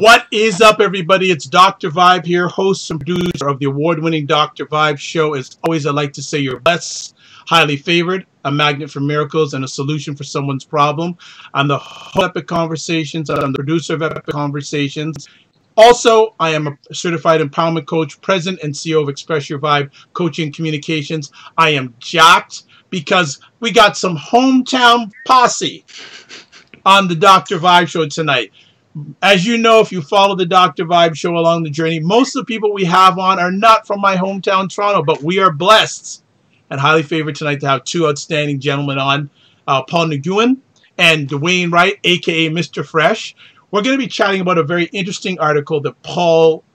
What is up, everybody? It's Dr. Vibe here, host and producer of the award-winning Dr. Vibe show. As always, I like to say you're blessed, highly favored, a magnet for miracles, and a solution for someone's problem. I'm the host of Epic Conversations. I'm the producer of Epic Conversations. Also, I am a certified empowerment coach, president and CEO of Express Your Vibe Coaching Communications. I am jacked because we got some hometown posse on the Dr. Vibe show tonight. As you know, if you follow the Dr. Vibe show along the journey, most of the people we have on are not from my hometown, Toronto, but we are blessed and highly favored tonight to have two outstanding gentlemen on, Paul Nguyen and Dwayne Wright, a.k.a. Mr. Fresh. We're going to be chatting about a very interesting article that Paul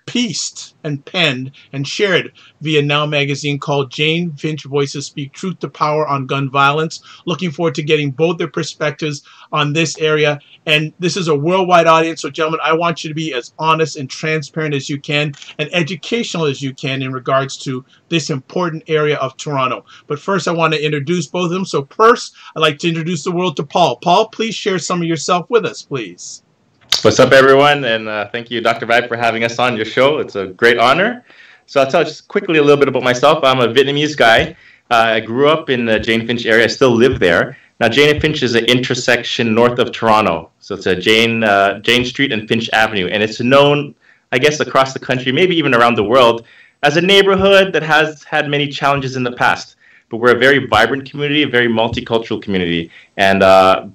pieced and penned and shared via Now Magazine called Jane Finch Voices Speak Truth to Power on Gun Violence. Looking forward to getting both their perspectives on this area. And this is a worldwide audience, so gentlemen, I want you to be as honest and transparent as you can and educational as you can in regards to this important area of Toronto. But first, I want to introduce both of them. So first, I'd like to introduce the world to Paul. Paul, please share some of yourself with us, please. What's up, everyone? And thank you, Dr. Vibe, for having us on your show. It's a great honor. So I'll tell you just quickly a little bit about myself. I'm a Vietnamese guy. I grew up in the Jane-Finch area. I still live there. Now, Jane and Finch is an intersection north of Toronto. So it's a Jane Street and Finch Avenue. And it's known, I guess, across the country, maybe even around the world, as a neighborhood that has had many challenges in the past. But we're a very vibrant community, a very multicultural community. And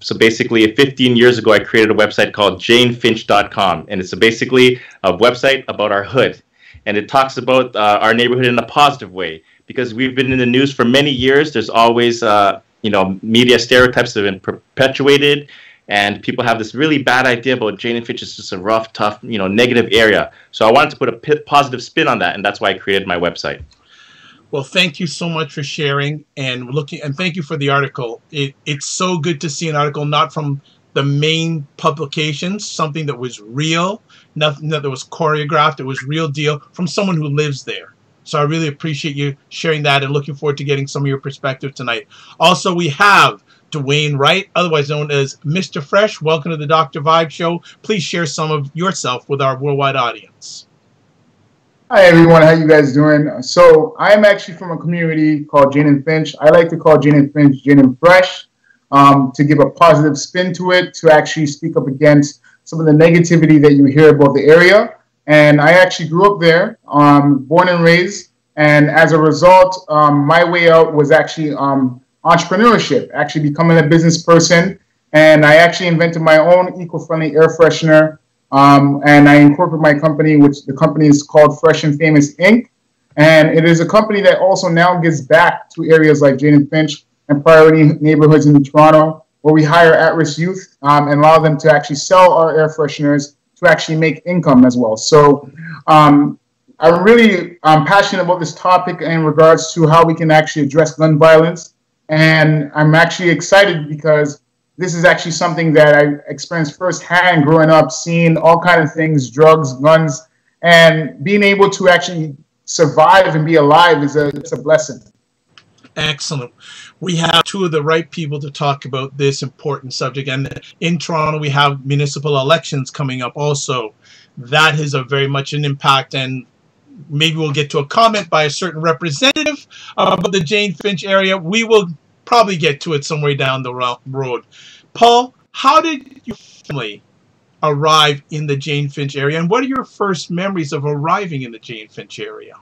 so basically, 15 years ago, I created a website called JaneFinch.com. And it's basically a website about our hood. And it talks about our neighborhood in a positive way. Because we've been in the news for many years. There's always media stereotypes that have been perpetuated, and people have this really bad idea about Jane and Finch is just a rough, tough, negative area. So I wanted to put a positive spin on that, and that's why I created my website. Well, thank you so much for sharing and thank you for the article. It's so good to see an article not from the main publications, something that was real, nothing that was choreographed. It was real deal from someone who lives there. So I really appreciate you sharing that and looking forward to getting some of your perspective tonight. Also, we have Dwayne Wright, otherwise known as Mr. Fresh. Welcome to the Dr. Vibe Show. Please share some of yourself with our worldwide audience. Hi, everyone. How you guys doing? So I'm actually from a community called Jane and Finch. I like to call Jane and Finch Jane and Fresh to give a positive spin to it, to actually speak up against some of the negativity that you hear about the area. And I actually grew up there, born and raised. And as a result, my way out was actually entrepreneurship, actually becoming a business person. And I actually invented my own eco-friendly air freshener. And I incorporated my company, which the company is called Fresh and Famous Inc. And it is a company that also now gives back to areas like Jane and Finch and priority neighborhoods in Toronto, where we hire at-risk youth and allow them to actually sell our air fresheners to actually make income as well. So I'm really passionate about this topic in regards to how we can actually address gun violence. And I'm actually excited because this is actually something that I experienced firsthand growing up, seeing all kinds of things, drugs, guns, and being able to actually survive and be alive it's a blessing. Excellent. We have two of the right people to talk about this important subject. And in Toronto, we have municipal elections coming up also. That has a very much an impact, and maybe we'll get to a comment by a certain representative of the Jane Finch area. We will probably get to it somewhere down the road. Paul, how did your family arrive in the Jane Finch area, and what are your first memories of arriving in the Jane Finch area?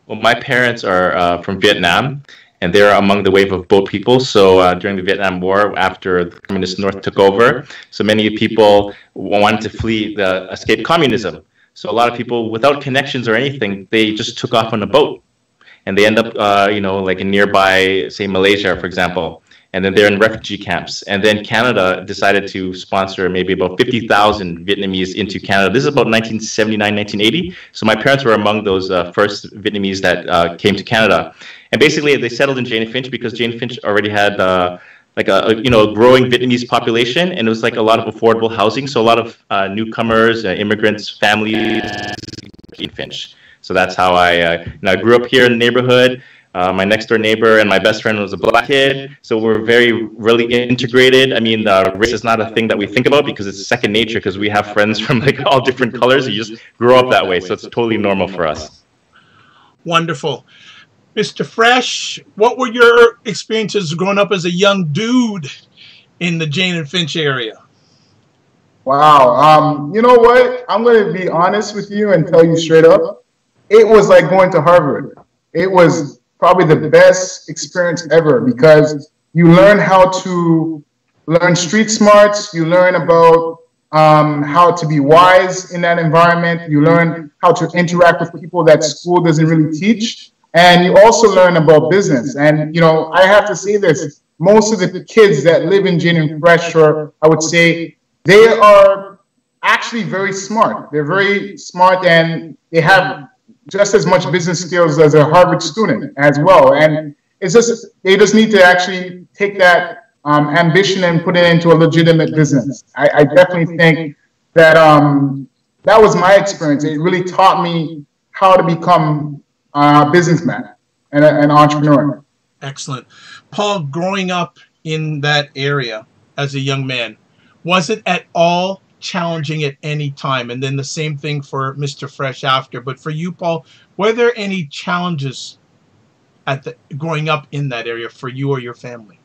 Well, my parents are from Vietnam, and they're among the wave of boat people. So during the Vietnam War, after the Communist North took over, so many people wanted to flee, escape communism. So a lot of people, without connections or anything, they just took off on a boat. And they end up, like in nearby, say, Malaysia, for example. And then they're in refugee camps. And then Canada decided to sponsor maybe about 50,000 Vietnamese into Canada. This is about 1979, 1980. So my parents were among those first Vietnamese that came to Canada. And basically, they settled in Jane and Finch because Jane and Finch already had like a growing Vietnamese population, and it was like a lot of affordable housing. So a lot of newcomers, immigrants, families, Jane and Finch. So that's how I grew up here in the neighborhood. My next door neighbor and my best friend was a black kid, so we're really integrated. I mean, race is not a thing that we think about because it's second nature, because we have friends from like all different colors. You just grow up that way, so it's totally normal for us. Wonderful. Mr. Fresh, what were your experiences growing up as a young dude in the Jane and Finch area? Wow. You know what? I'm going to be honest with you and tell you straight up. It was like going to Harvard. It was probably the best experience ever, because you learn how to learn street smarts. You learn about how to be wise in that environment. You learn how to interact with people that school doesn't really teach. And you also learn about business. And, you know, I have to say this, most of the kids that live in Jane and Finch, or I would say, they are actually very smart. They're very smart, and they have just as much business skills as a Harvard student as well. And it's just, they just need to actually take that ambition and put it into a legitimate business. I definitely think that that was my experience. It really taught me how to become a businessman and an entrepreneur. Excellent. Paul, growing up in that area as a young man, was it at all challenging at any time? And then the same thing for Mr. Fresh after. But for you, Paul, were there any challenges growing up in that area for you or your family?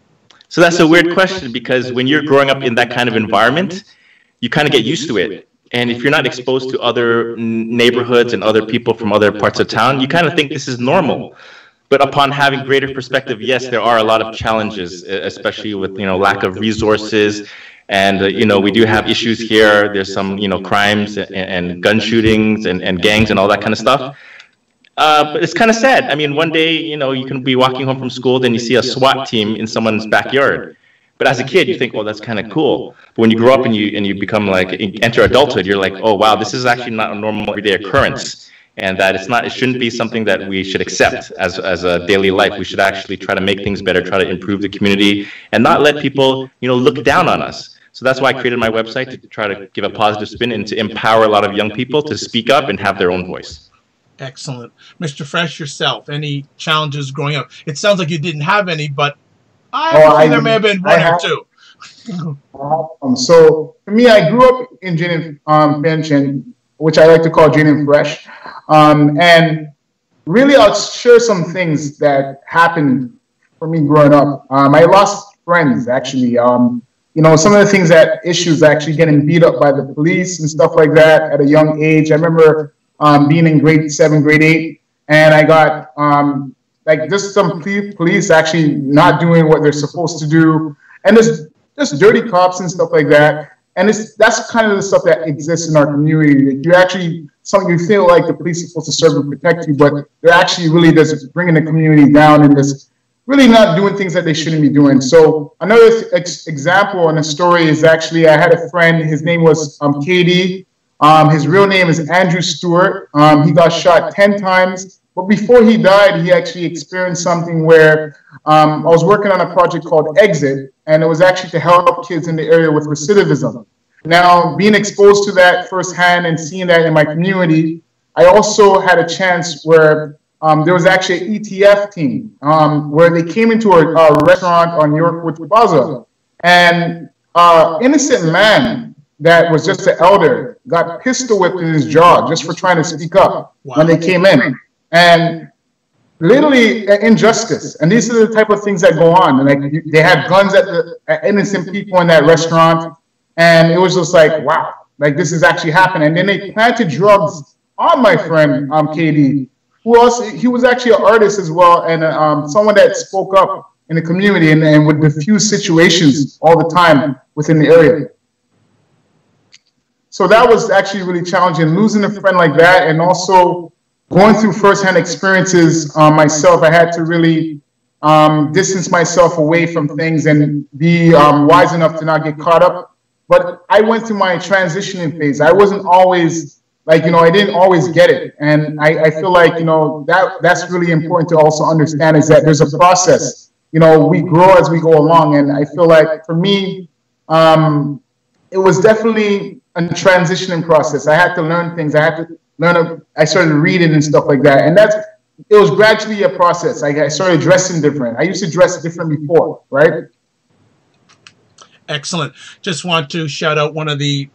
So that's a weird question, because when you're growing up in that kind of environment, you kind of get used to it. And if you're not exposed to other neighborhoods and other people from other parts of town, you kind of think this is normal. But upon having greater perspective, yes, there are a lot of challenges, especially with, you know, lack of resources. And, you know, we do have issues here. There's some, you know, crimes and gun shootings and gangs and all that kind of stuff. But it's kind of sad. I mean, one day, you know, you can be walking home from school, then you see a SWAT team in someone's backyard. But as a kid, you think, well, that's kind of cool. But when you grow up and you become like, enter adulthood, you're like, oh, wow, this is actually not a normal everyday occurrence. And that it shouldn't be something that we should accept as a daily life. We should actually try to make things better, try to improve the community, and not let people, you know, look down on us. So that's why I created my website, to try to give a positive spin and to empower a lot of young people to speak up and have their own voice. Excellent. Mr. Fresh, yourself, any challenges growing up? It sounds like you didn't have any, but I think there may have been one or two. So for me, I grew up in Jane and Finch, which I like to call Jane and Fresh. And really, I'll share some things that happened for me growing up. I lost friends, actually. You know, some of the issues actually getting beat up by the police and stuff like that at a young age. I remember being in grade 7, grade 8, and I got like just some police actually not doing what they're supposed to do, and just dirty cops and stuff like that. And that's kind of the stuff that exists in our community. You actually, you feel like the police are supposed to serve and protect you, but they're actually really just bringing the community down and just really not doing things that they shouldn't be doing. So another example and a story is actually, I had a friend, his name was KD. His real name is Andrew Stewart. He got shot 10 times, but before he died, he actually experienced something where I was working on a project called Exit, and it was actually to help kids in the area with recidivism. Now, being exposed to that firsthand and seeing that in my community, I also had a chance where there was actually an ETF team where they came into a restaurant on York Plaza, and innocent man that was just an elder got pistol whipped in his jaw just for trying to speak up when they came in. And literally injustice. And these are the type of things that go on. And like they had guns at innocent people in that restaurant. And it was just like, wow, like this is actually happening. And then they planted drugs on my friend, KD, he was actually an artist as well, and someone that spoke up in the community and would diffuse situations all the time within the area. So that was actually really challenging, losing a friend like that, and also going through firsthand experiences myself. I had to really distance myself away from things and be wise enough to not get caught up. But I went through my transitioning phase. I wasn't always, like, you know, I didn't always get it. And I feel like, you know, that's really important to also understand, is that there's a process. You know, we grow as we go along. And I feel like for me, it was definitely a transitioning process. I had to learn things. I started reading and stuff like that. And it was gradually a process. I started dressing different. I used to dress different before, right? Excellent. Just want to shout out one of the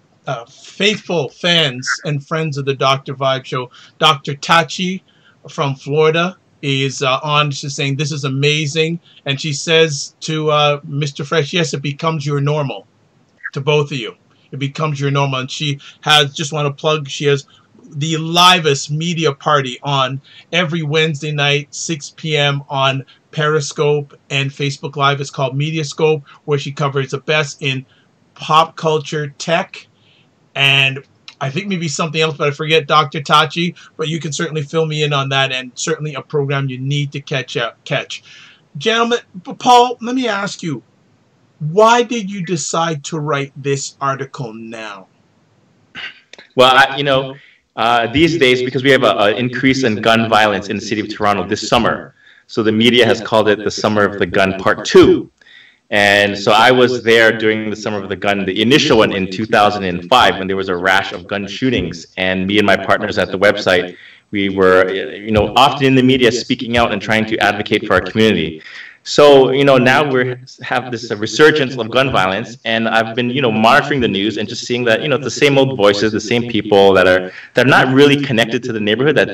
faithful fans and friends of the Dr. Vibe Show. Dr. Tachi from Florida is on. She's saying, this is amazing. And she says to Mr. Fresh, yes, it becomes your normal. To both of you. It becomes your normal. And she has, just want to plug, she has the livest media party on every Wednesday night, 6 p.m. on Periscope and Facebook Live. It's called Mediascope, where she covers the best in pop culture, tech, and I think maybe something else, but I forget, Dr. Tachi. But you can certainly fill me in on that, and certainly a program you need to catch. Gentlemen, Paul, let me ask you, why did you decide to write this article now? Well, these days, because we have an increase in gun violence in the city of Toronto this summer, so the media has called it the Summer of the Gun Part 2. And so I was there during the Summer of the Gun, the initial one in 2005, when there was a rash of gun shootings. And me and my partners at the website, we were, often in the media speaking out and trying to advocate for our community. So, now we have this resurgence of gun violence, and I've been, monitoring the news and just seeing that, it's the same old voices, the same people that are not really connected to the neighborhood, I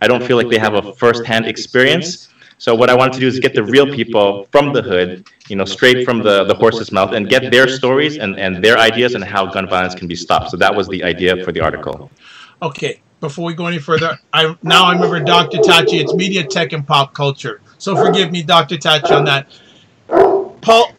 don't feel like they have a first-hand experience. So what I wanted to do is get the real people from the hood, straight from the horse's mouth, and get their stories and their ideas on how gun violence can be stopped. So that was the idea for the article. Okay, before we go any further, I remember Dr. Tachi, it's media, tech, and pop culture. So forgive me, Dr. Tachi, on that. Paul,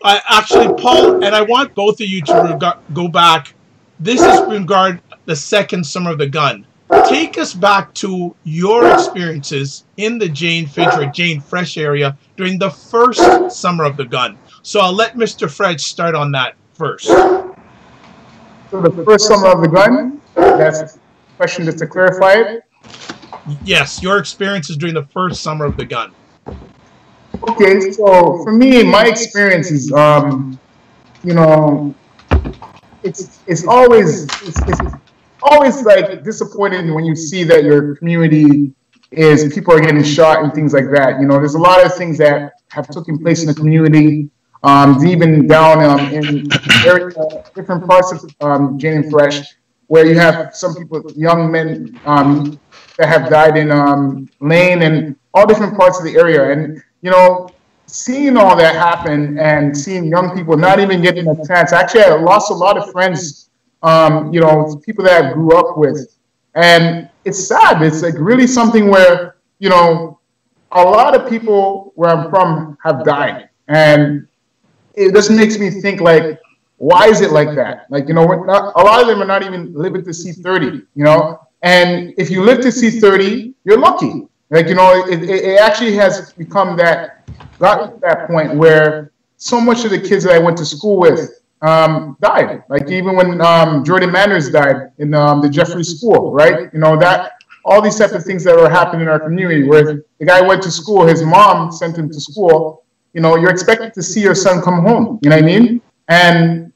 and I want both of you to go back. This is regard the second Summer of the Gun. Take us back to your experiences in the Jane-Finch or Jane-Fresh area during the first Summer of the Gun. So I'll let Mr. Fred start on that first. So the first Summer of the Gun, that's a question just to clarify it? Yes, your experiences during the first Summer of the Gun. Okay, so for me, my experience is, it's always like disappointing when you see that your community people are getting shot and things like that. There's a lot of things that have taken place in the community, even down in different parts of Jane and Fresh, where you have some people, young men, that have died in Lane and all different parts of the area. And seeing all that happen and seeing young people not even getting a chance. Actually, I lost a lot of friends, people that I grew up with. And it's sad. It's like really something where, a lot of people where I'm from have died. And it just makes me think, like, why is it like that? Like, a lot of them are not even living to see 30, And if you live to see 30, you're lucky. Like, it actually has become got to that point where so much of the kids that I went to school with died. Like even when Jordan Manners died in the Jeffrey School, right? That all these types of things that were happening in our community, where the guy went to school, his mom sent him to school. You're expected to see your son come home. You know what I mean? And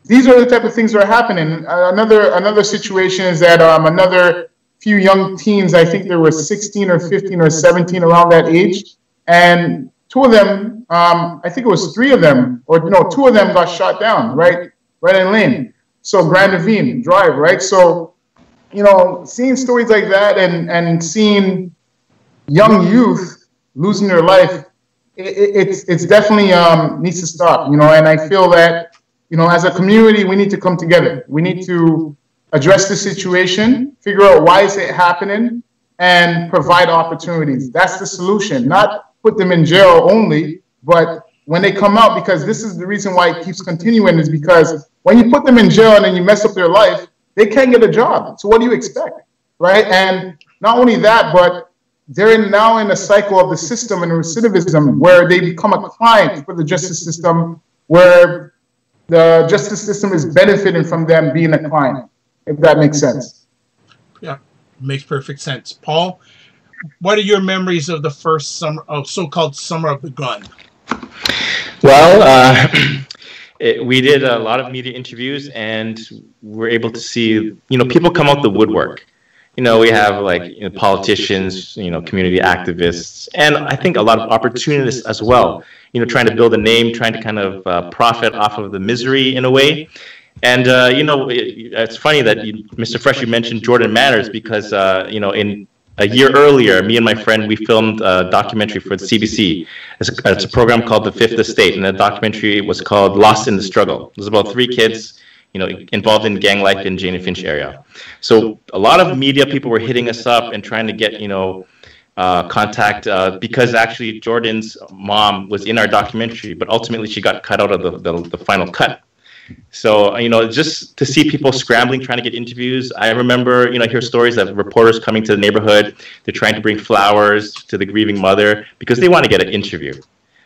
these are the type of things that are happening. Another situation is that another few young teens, I think there were 16 or 15 or 17 around that age, and two of them, I think it was three of them, or no, two of them got shot down, right in Lane. So Grand Ravine Drive, right? So, seeing stories like that and seeing young youth losing their life, it's definitely needs to stop, and I feel that, as a community, we need to come together. We need to address the situation, figure out why is it happening, and provide opportunities. That's the solution, not put them in jail only, but when they come out, because this is the reason why it keeps continuing, is because when you put them in jail and then you mess up their life, they can't get a job. So what do you expect, right? And not only that, but they're now in a cycle of the system and recidivism where they become a client for the justice system, where the justice system is benefiting from them being a client, if that makes sense. Yeah, makes perfect sense. Paul, what are your memories of the first summer, so-called Summer of the Gun? Well, we did a lot of media interviews, and we're able to see, people come out the woodwork. We have like politicians, community activists, and I think a lot of opportunists as well. Trying to build a name, trying to kind of profit off of the misery in a way. And it's funny that Mr. Fresh, you mentioned Jordan Manners because in a year earlier, me and my friend, we filmed a documentary for the CBC. It's a program called The Fifth Estate, and the documentary was called Lost in the Struggle. It was about 3 kids, involved in gang life in Jane and Finch area. So a lot of media people were hitting us up and trying to get, contact because actually Jordan's mom was in our documentary, but ultimately she got cut out of the final cut. So, just to see people scrambling, trying to get interviews. I remember, I hear stories of reporters coming to the neighborhood. They're trying to bring flowers to the grieving mother because they want to get an interview.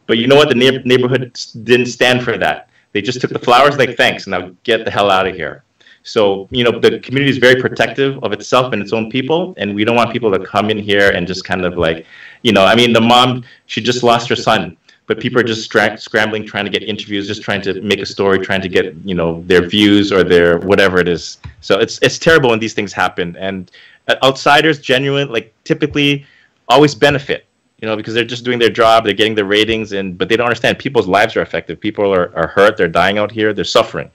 But you know what? The neighborhood didn't stand for that. They just took the flowers like, thanks, now get the hell out of here. So, the community is very protective of itself and its own people. And we don't want people to come in here and just kind of like, the mom, she just lost her son. But people are just scrambling, trying to get interviews, just trying to make a story, trying to get, their views or their whatever it is. So it's terrible when these things happen. And outsiders, typically always benefit, because they're just doing their job, they're getting the ratings, but they don't understand people's lives are affected. People are hurt, they're dying out here, they're suffering.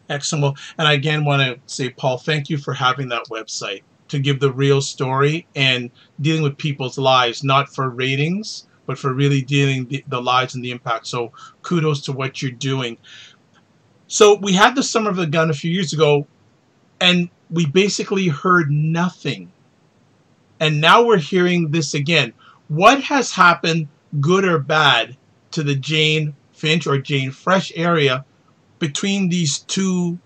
Excellent. And I again want to say, Paul, thank you for having that website to give the real story and dealing with people's lives, not for ratings, but for really dealing the lives and the impact. So kudos to what you're doing. So we had the Summer of the Gun a few years ago, and we basically heard nothing. And now we're hearing this again. What has happened, good or bad, to the Jane-Finch or Jane-Fresh area between these two,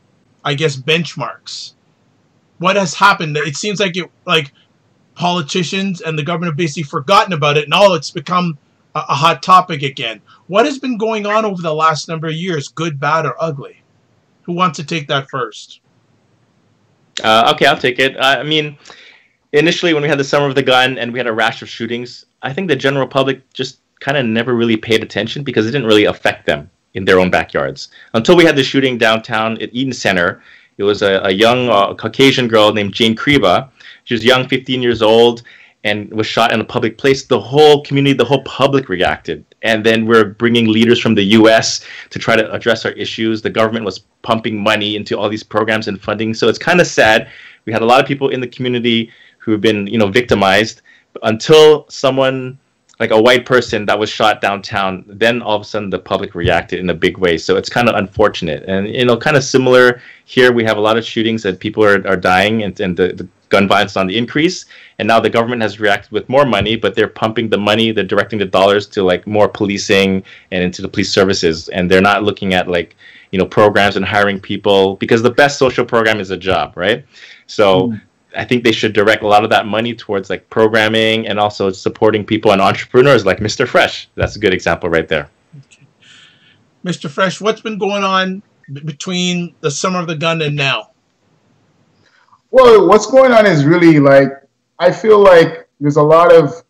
I guess, benchmarks? What has happened? It seems like politicians and the government have basically forgotten about it, and it's become a hot topic again. What has been going on over the last number of years, good, bad, or ugly? Who wants to take that first? Okay, I'll take it. Initially when we had the Summer of the Gun and we had a rash of shootings, I think the general public just kind of never really paid attention because it didn't really affect them in their own backyards. Until we had the shooting downtown at Eaton Center. It was a young Caucasian girl named Jane Kriba. She was young, 15 years old, and was shot in a public place. The whole community, the whole public reacted. And then we're bringing leaders from the U.S. to try to address our issues. The government was pumping money into all these programs and funding. So it's kind of sad. We had a lot of people in the community who have been, victimized until someone like a white person that was shot downtown, then all of a sudden the public reacted in a big way. So it's kind of unfortunate. And, kind of similar here, we have a lot of shootings that people are dying and the gun violence is on the increase. And now the government has reacted with more money, but they're pumping the money, they're directing the dollars to like more policing and into the police services. And they're not looking at programs and hiring people, because the best social program is a job, right? So I think they should direct a lot of that money towards like programming and also supporting people and entrepreneurs like Mr. Fresh. That's a good example right there. Okay. Mr. Fresh, what's been going on between the Summer of the Gun and now? Well, what's going on is really I feel like there's a lot of,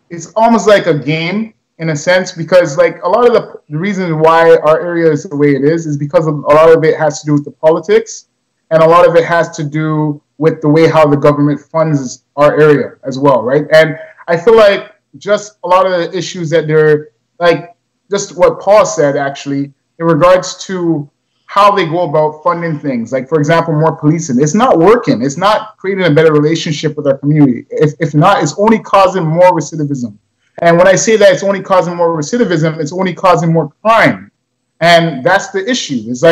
it's almost like a game in a sense, because a lot of the reasons why our area is the way it is because a lot of it has to do with the politics, and a lot of it has to do with the way how the government funds our area as well, right? And I feel like just a lot of the issues that they're just what Paul said actually in regards to how they go about funding things. For example, more policing. It's not working. It's not creating a better relationship with our community. If not, it's only causing more recidivism. And when I say that it's only causing more recidivism, it's only causing more crime. And that's the issue. It's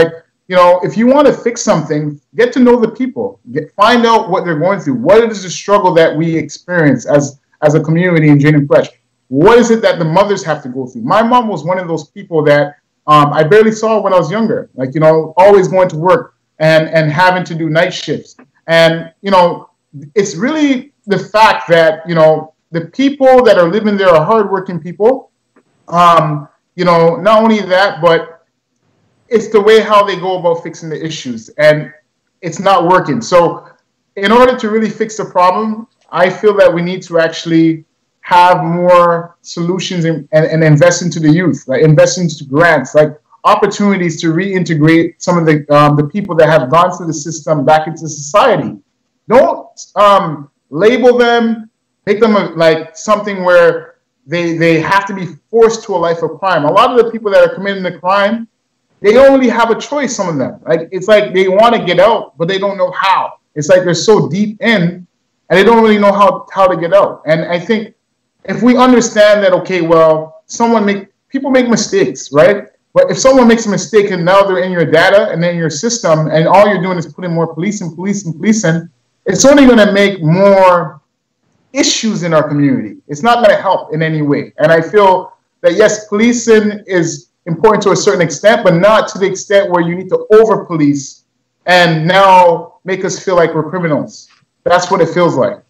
if you want to fix something, get to know the people. Find out what they're going through. What is the struggle that we experience as a community in Jane and Fresh? What is it that the mothers have to go through? My mom was one of those people that I barely saw when I was younger. Always going to work and having to do night shifts. And, it's really the fact that, the people that are living there are hardworking people. Not only that, but it's the way how they go about fixing the issues, and it's not working. So in order to really fix the problem, I feel that we need to actually have more solutions and invest into the youth, invest into grants, opportunities to reintegrate some of the people that have gone through the system back into society. Don't label them, make them like something where they have to be forced to a life of crime. A lot of the people that are committing the crime, they don't really have a choice, some of them. Like, it's like they want to get out, but they don't know how. It's like they're so deep in, and they don't really know how to get out. And I think if we understand that, okay, well, people make mistakes, right? But if someone makes a mistake and now they're in your data and in your system, and all you're doing is putting more police in, it's only going to make more issues in our community. It's not going to help in any way. And I feel that, yes, policing is important to a certain extent, but not to the extent where you need to over-police and now make us feel like we're criminals. That's what it feels like.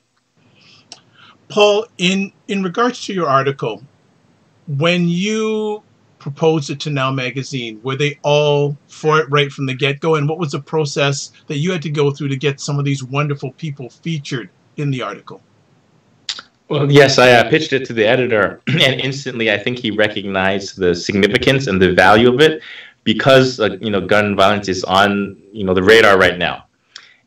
Paul, in regards to your article, when you proposed it to Now Magazine, were they all for it right from the get-go? And what was the process that you had to go through to get some of these wonderful people featured in the article? Well, yes, I pitched it to the editor, and instantly I think he recognized the significance and the value of it because, gun violence is on, the radar right now.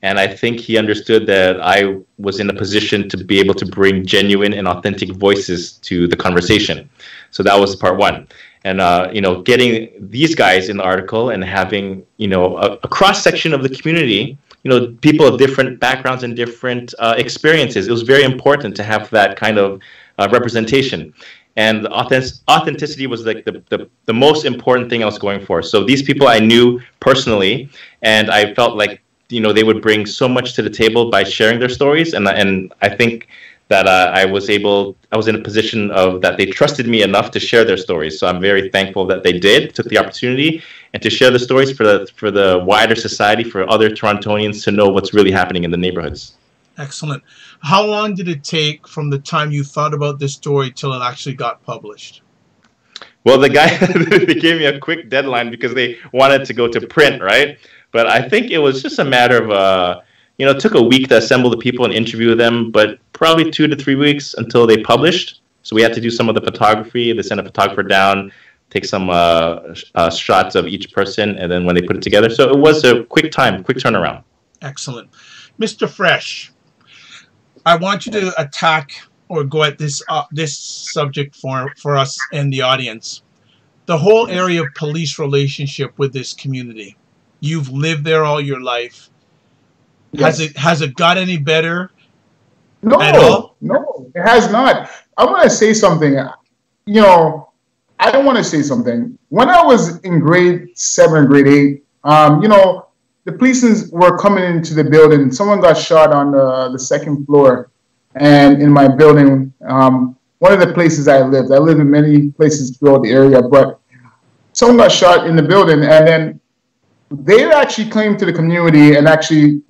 And I think he understood that I was in a position to be able to bring genuine and authentic voices to the conversation. So that was part one. And, getting these guys in the article and having, a cross-section of the community, people of different backgrounds and different experiences. It was very important to have that kind of representation. And authenticity was like the most important thing I was going for. So these people I knew personally, and I felt like, they would bring so much to the table by sharing their stories. And I think that I was in a position of that they trusted me enough to share their stories. So I'm very thankful that they took the opportunity and to share the stories for the wider society, for other Torontonians to know what's really happening in the neighborhoods. Excellent. How long did it take from the time you thought about this story till it actually got published? Well, the guy, they gave me a quick deadline because they wanted to go to print, right? But I think it was just a matter of, it took a week to assemble the people and interview them, but probably 2 to 3 weeks until they published. So we had to do some of the photography. They sent a photographer down, take some shots of each person, and then when they put it together. So it was a quick turnaround. Excellent. Mr. Fresh, I want you to attack or go at this subject for us and the audience. The whole area of police relationship with this community. You've lived there all your life. Yes. Has it got any better? No, at all? No, it has not. I want to say something. I don't want to say something. When I was in grade 7, grade 8, the police were coming into the building. Someone got shot on the 2nd floor, and in my building, one of the places I lived in many places throughout the area, but someone got shot in the building, and then they actually came to the community and actually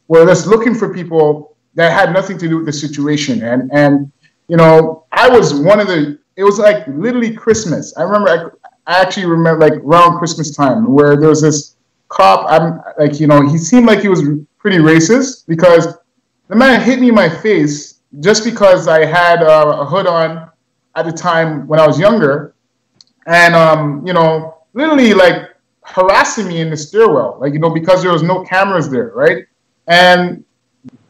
were just looking for people that had nothing to do with the situation. And I was it was like literally Christmas. I actually remember like around Christmas time where there was this cop, he seemed like he was pretty racist because the man hit me in my face just because I had a hood on at the time when I was younger. And, literally like harassing me in the stairwell, because there was no cameras there, right? And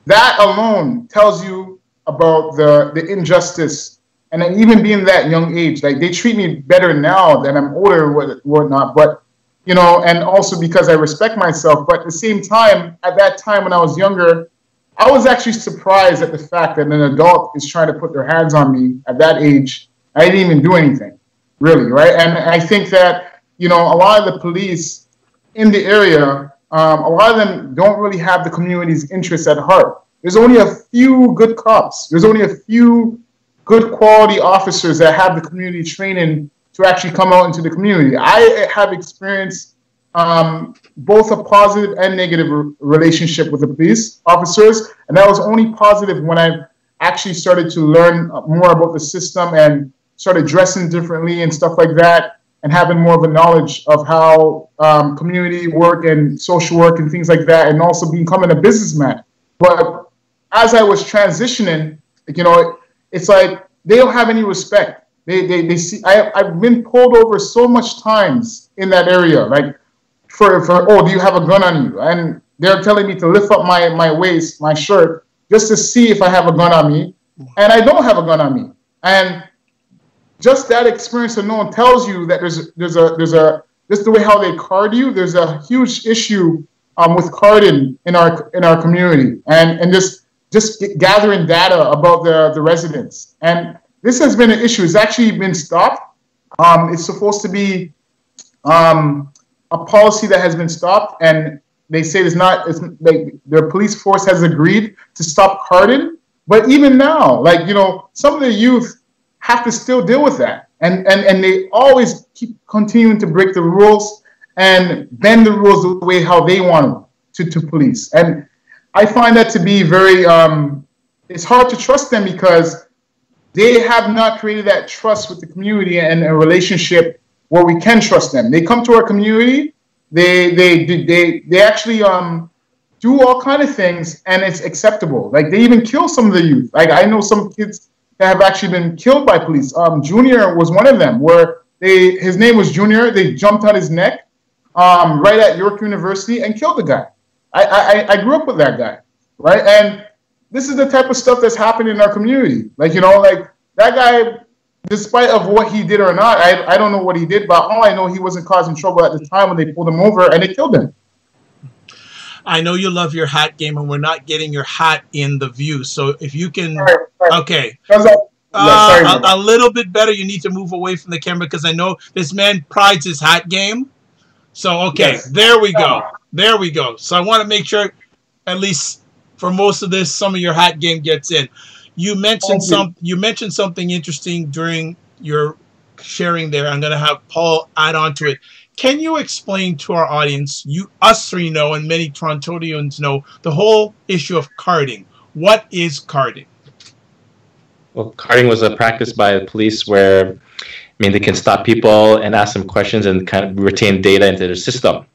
that alone tells you about the injustice. And then even being that young age, like they treat me better now than I'm older, whatnot. But, and also because I respect myself. But at the same time, at that time when I was younger, I was actually surprised at the fact that an adult is trying to put their hands on me at that age. I didn't even do anything, really, right? And I think that, a lot of the police in the area, a lot of them don't really have the community's interests at heart. There's only a few good cops. There's only a few good quality officers that have the community training to actually come out into the community. I have experienced both a positive and negative relationship with the police officers, and that was only positive when I actually started to learn more about the system and started dressing differently and stuff like that, and having more of a knowledge of how community work and social work and things like that, and also becoming a businessman. But as I was transitioning, it's like they don't have any respect. They see I've been pulled over so much times in that area, like for do you have a gun on you? And they're telling me to lift up my waist, my shirt, just to see if I have a gun on me, and I don't have a gun on me. And just that experience alone tells you that just the way how they card you, there's a huge issue with carding in our community, and just gathering data about the residents. And this has been an issue. It's actually been stopped. It's supposed to be a policy that has been stopped, and they say it's not. It's like their police force has agreed to stop carding. But even now, like, you know, some of the youth have to still deal with that, and they always keep continuing to break the rules and bend the rules the way how they want to police. And I find that to be very. It's hard to trust them because they have not created that trust with the community and a relationship where we can trust them. They come to our community. They actually do all kind of things, and it's acceptable. Like, they even kill some of the youth. Like, I know some kids that have actually been killed by police. Junior was one of them, where his name was Junior. They jumped on his neck right at York University and killed the guy. I grew up with that guy, right? And this is the type of stuff that's happening in our community. Like, you know, like that guy, despite of what he did or not, I don't know what he did, but all I know, he wasn't causing trouble at the time when they pulled him over and they killed him. I know you love your hat game, and we're not getting your hat in the view. So if you can, Sorry. okay, Sorry, a little bit better. You need to move away from the camera because I know this man prides his hat game. So okay, yes. There we go. There we go. So I want to make sure, at least for most of this, some of your hat game gets in. You mentioned You mentioned something interesting during your sharing there. I'm going to have Paul add on to it. Can you explain to our audience, us three know, and many Torontonians know, the whole issue of carding? What is carding? Well, carding was a practice by the police where, I mean, they can stop people and ask them questions and kind of retain data into their system,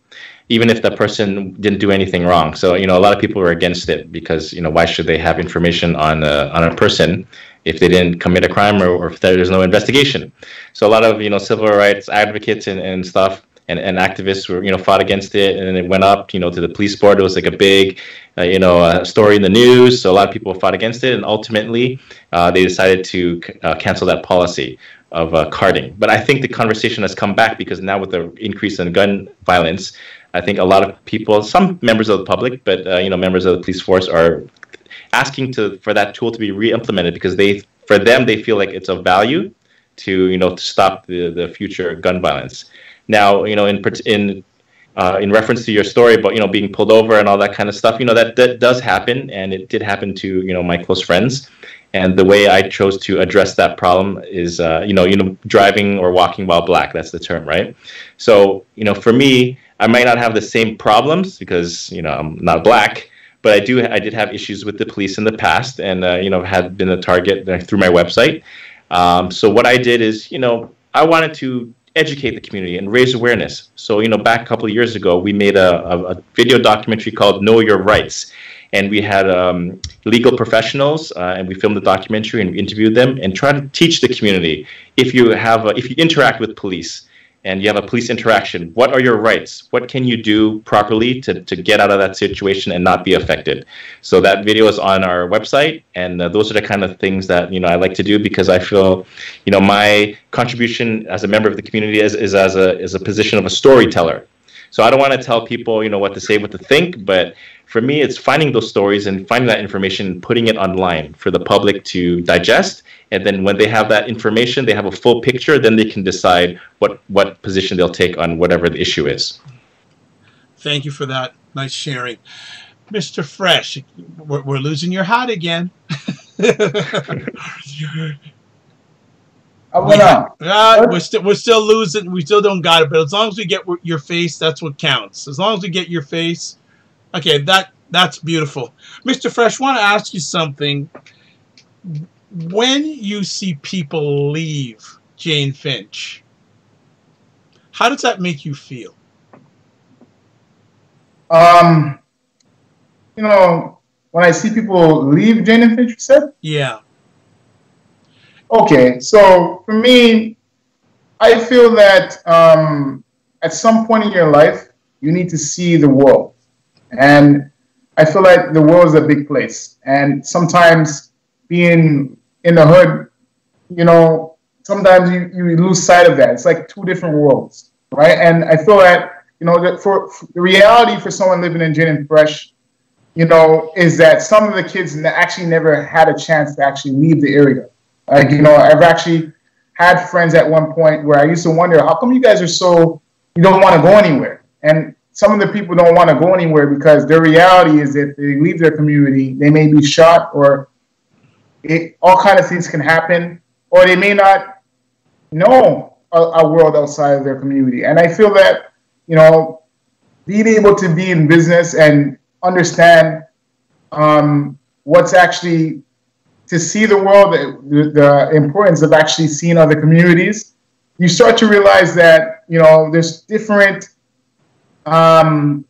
even if the person didn't do anything wrong. So, you know, a lot of people were against it because, you know, why should they have information on a person if they didn't commit a crime or if there's no investigation? So a lot of, you know, civil rights advocates and stuff and activists were, you know, fought against it, and it went up, you know, to the police board. It was like a big, story in the news. So a lot of people fought against it, and ultimately they decided to cancel that policy of carding. But I think the conversation has come back because now with the increase in gun violence, I think a lot of people, some members of the public, but members of the police force are asking for that tool to be re-implemented because for them they feel like it's of value to stop the future gun violence. Now, in reference to your story about being pulled over and all that kind of stuff, that does happen, and it did happen to my close friends. And the way I chose to address that problem is driving or walking while black. That's the term, right? So for me, I might not have the same problems because I'm not black, but I did have issues with the police in the past, and had been a target through my website. So what I did is I wanted to educate the community and raise awareness. So back a couple of years ago, we made a video documentary called Know Your Rights. And we had legal professionals, and we filmed the documentary and we interviewed them and tried to teach the community, if you interact with police and you have a police interaction, what are your rights? What can you do properly to get out of that situation and not be affected? So that video is on our website, and those are the kind of things that I like to do because I feel my contribution as a member of the community is as a position of a storyteller. So I don't want to tell people what to say, what to think, but for me, it's finding those stories and finding that information and putting it online for the public to digest. And then when they have that information, they have a full picture, then they can decide what position they'll take on whatever the issue is. Thank you for that. Nice sharing. Mr. Fresh, we're losing your hat again. We're still losing. We still don't got it. But as long as we get your face, that's what counts. As long as we get your face. Okay, that's beautiful. Mr. Fresh, I want to ask you something. When you see people leave Jane-Finch, how does that make you feel? When I see people leave Jane and Finch, you said? Yeah. Okay, so for me, I feel that at some point in your life, you need to see the world. And I feel like the world is a big place. And sometimes being in the hood, you know, sometimes you lose sight of that. It's like two different worlds, right? And I feel that, you know, that for the reality for someone living in Jane and Finch, you know, is that some of the kids actually never had a chance to actually leave the area. Like, you know, I've actually had friends at one point where I used to wonder, how come you guys are so, you don't want to go anywhere? And some of the people don't want to go anywhere because their reality is that if they leave their community, they may be shot, or all kind of things can happen, or they may not know a world outside of their community. And I feel that, you know, being able to be in business and understand what's actually, to see the world, the importance of actually seeing other communities, you start to realize that, you know, there's different, I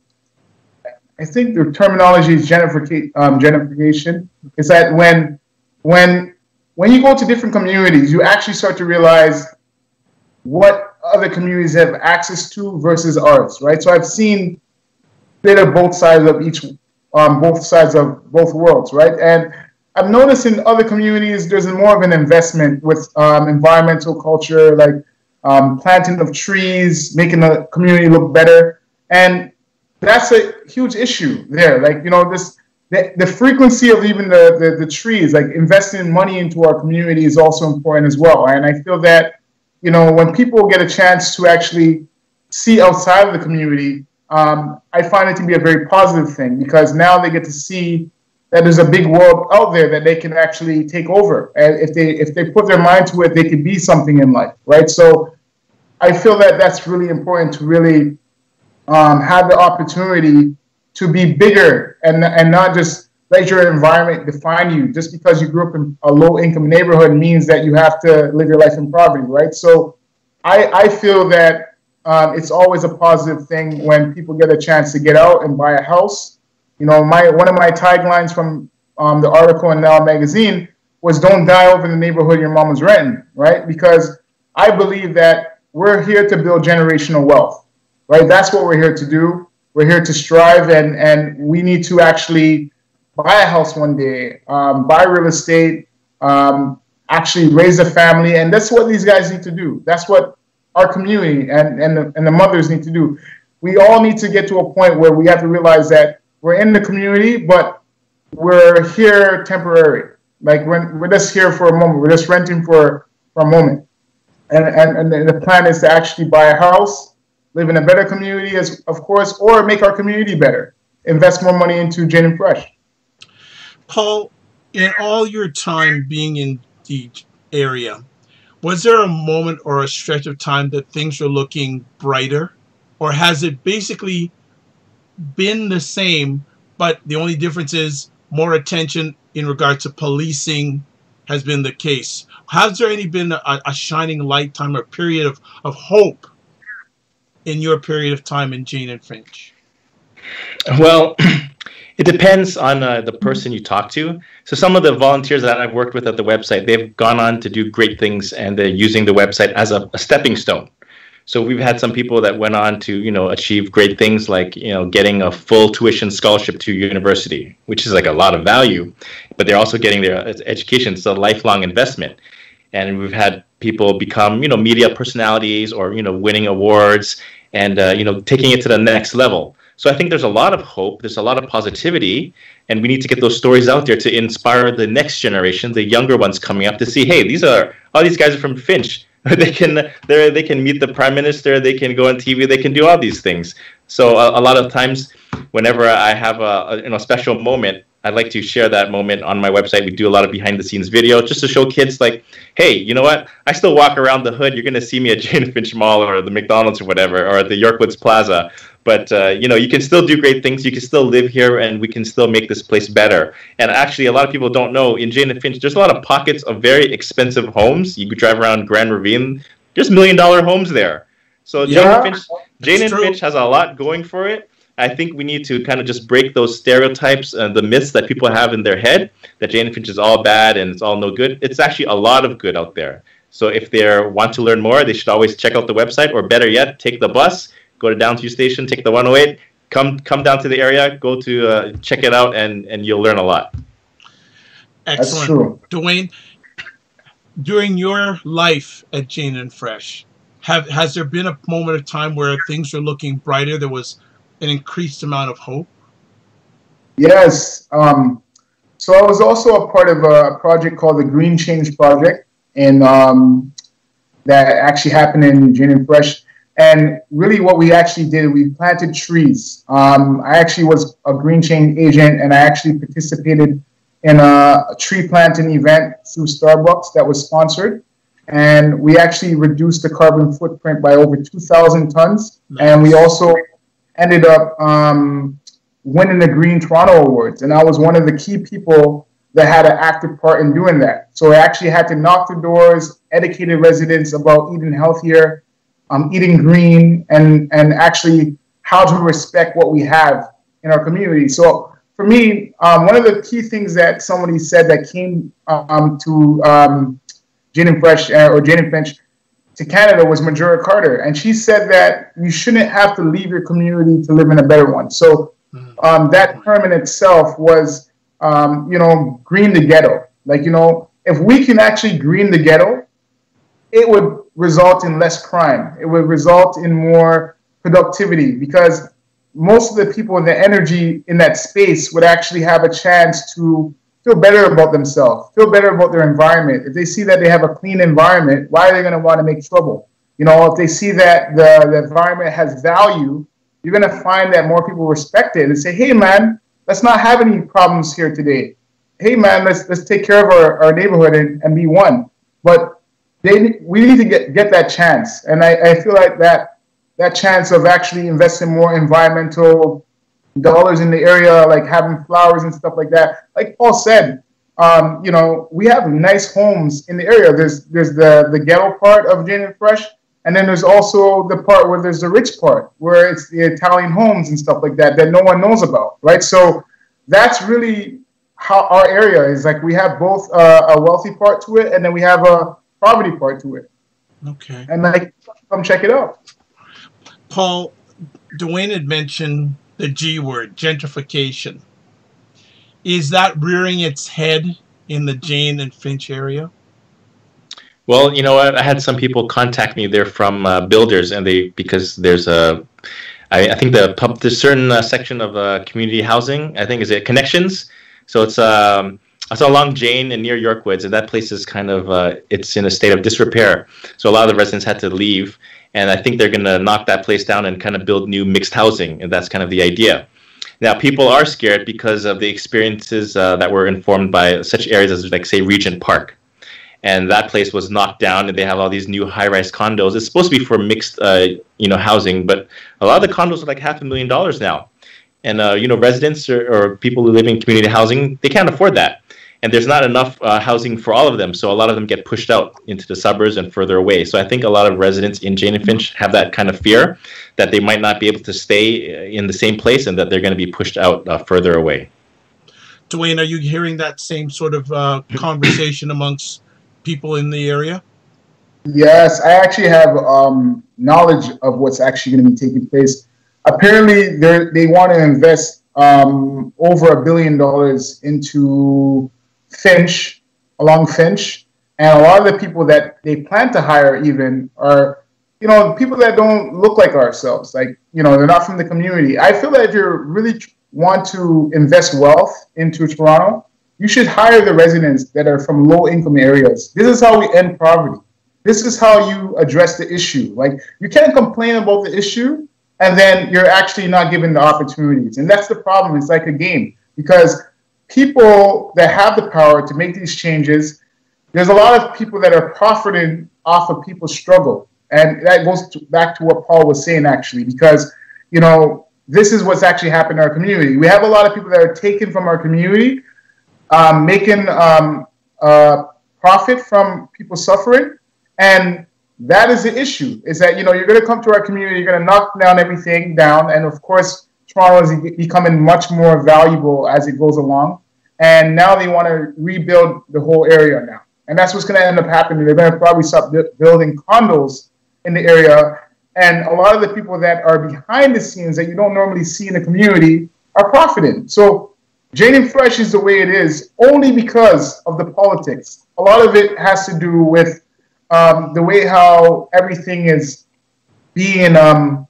think the terminology is gentrification. It's that when you go to different communities, you actually start to realize what other communities have access to versus ours, right? So I've seen a bit of both sides of both sides of both worlds, right? And I've noticed in other communities, there's more of an investment with environmental culture, like planting of trees, making the community look better. And that's a huge issue there. Like, you know, the frequency of even the trees, like investing money into our community is also important as well. And I feel that, you know, when people get a chance to actually see outside of the community, I find it to be a very positive thing, because now they get to see that there's a big world out there that they can actually take over. And if they put their mind to it, they can be something in life, right? So I feel that that's really important, to really have the opportunity to be bigger and not just let your environment define you. Just because you grew up in a low-income neighborhood means that you have to live your life in poverty, right? So I feel that it's always a positive thing when people get a chance to get out and buy a house. You know, one of my taglines from the article in Now magazine was, "Don't die over the neighborhood your mom was renting," right? Because I believe that we're here to build generational wealth, right? That's what we're here to do. We're here to strive, and we need to actually buy a house one day, buy real estate, actually raise a family, and that's what these guys need to do. That's what our community and the mothers need to do. We all need to get to a point where we have to realize that we're in the community, but we're here temporary. Like we're just here for a moment. We're just renting for a moment. And the plan is to actually buy a house, live in a better community, of course, or make our community better. Invest more money into Jane and Finch. Paul, in all your time being in the area, was there a moment or a stretch of time that things were looking brighter? Or has it basically been the same, but the only difference is more attention in regards to policing has been the case? Has there any been a shining light time or period of hope in your period of time in Jane and Finch? Well, it depends on the person you talk to. So some of the volunteers that I've worked with at the website, they've gone on to do great things, and they're using the website as a stepping stone. So we've had some people that went on to, you know, achieve great things, like, you know, getting a full tuition scholarship to university, which is like a lot of value, but they're also getting their education. It's a lifelong investment. And we've had people become, you know, media personalities, or, you know, winning awards, and, you know, taking it to the next level. So I think there's a lot of hope, there's a lot of positivity, and we need to get those stories out there to inspire the next generation, the younger ones coming up, to see, hey, all these guys are from Finch. They can meet the prime minister, they can go on TV, they can do all these things. So a lot of times, whenever I have a special moment, I'd like to share that moment on my website. We do a lot of behind the scenes video just to show kids, like, hey, you know what? I still walk around the hood. You're going to see me at Jane and Finch Mall, or the McDonald's, or whatever, or at the York Plaza. But, you know, you can still do great things. You can still live here, and we can still make this place better. And actually, a lot of people don't know, in Jane and Finch, there's a lot of pockets of very expensive homes. You could drive around Grand Ravine. There's $1 million homes there. So Yeah, Jane and true. Finch has a lot going for it. I think we need to kind of just break those stereotypes and the myths that people have in their head, that Jane and Finch is all bad and it's all no good. It's actually a lot of good out there. So if they want to learn more, they should always check out the website, or better yet, take the bus, go to Downsview Station, take the 108, come down to the area, go to check it out, and you'll learn a lot. Excellent. That's true. Dwayne, during your life at Jane and Fresh, has there been a moment of time where things were looking brighter? There was an increased amount of hope? Yes. So I was also a part of a project called the Green Change Project, and that actually happened in Jane and Fresh. And really what we actually did, we planted trees. I actually was a Green Change agent, and I actually participated in a tree planting event through Starbucks that was sponsored. And we actually reduced the carbon footprint by over 2,000 tons. Nice. And we also ended up winning the Green Toronto Awards. And I was one of the key people that had an active part in doing that. So I actually had to knock the doors, educated residents about eating healthier, eating green, and actually how to respect what we have in our community. So for me, one of the key things that somebody said that came to Jane and Fresh or Jane and Finch to Canada was Majora Carter. And she said that you shouldn't have to leave your community to live in a better one. So that term in itself was, green the ghetto. Like, if we can actually green the ghetto, it would result in less crime. It would result in more productivity, because most of the people in the energy in that space would actually have a chance to feel better about themselves, feel better about their environment. If they see that they have a clean environment, why are they going to want to make trouble? If they see that the environment has value, you're going to find that more people respect it and say, hey, man, let's not have any problems here today. Hey, man, let's take care of our neighborhood and be one. But we need to get that chance. And I feel like that chance of actually investing more environmental dollars in the area, like having flowers and stuff like that. Like Paul said, we have nice homes in the area. There's the ghetto part of Jane and Fresh, and then there's also the part where there's the rich part, where it's the Italian homes and stuff like that no one knows about, right? So that's really how our area is. Like, we have both a wealthy part to it, and then we have a poverty part to it. Okay. And come check it out. Paul, Dwayne had mentioned the G word, gentrification. Is that rearing its head in the Jane and Finch area? Well, I had some people contact me. They're from builders, and because there's I think there's certain section of community housing. I think is it Connections. So it's along Jane and near York Woods, and that place is kind of it's in a state of disrepair. So a lot of the residents had to leave, and I think they're going to knock that place down and kind of build new mixed housing, and that's kind of the idea. Now, people are scared because of the experiences that were informed by such areas as, like, say, Regent Park. And that place was knocked down, and they have all these new high-rise condos. It's supposed to be for mixed, housing, but a lot of the condos are like $500,000 now. And, residents or people who live in community housing, they can't afford that. And there's not enough housing for all of them, so a lot of them get pushed out into the suburbs and further away. So I think a lot of residents in Jane and Finch have that kind of fear that they might not be able to stay in the same place and that they're going to be pushed out further away. Dwayne, are you hearing that same sort of conversation amongst people in the area? Yes, I actually have knowledge of what's actually going to be taking place. Apparently, they want to invest over $1 billion into Finch, along Finch, and a lot of the people that they plan to hire even are, people that don't look like ourselves. Like, they're not from the community. I feel that if you really want to invest wealth into Toronto, you should hire the residents that are from low-income areas. This is how we end poverty. This is how you address the issue. Like, you can't complain about the issue and then you're actually not given the opportunities. And that's the problem. It's like a game, because people that have the power to make these changes, there's a lot of people that are profiting off of people's struggle. And that goes back to what Paul was saying, actually, because, this is what's actually happened in our community. We have a lot of people that are taken from our community, making profit from people suffering. And that is the issue, is that, you're going to come to our community, you're going to knock down everything down. And of course, Toronto is becoming much more valuable as it goes along. And now they want to rebuild the whole area now. And that's what's going to end up happening. They're going to probably start building condos in the area. And a lot of the people that are behind the scenes that you don't normally see in the community are profiting. So Jane and Fresh is the way it is only because of the politics. A lot of it has to do with the way how everything is being, the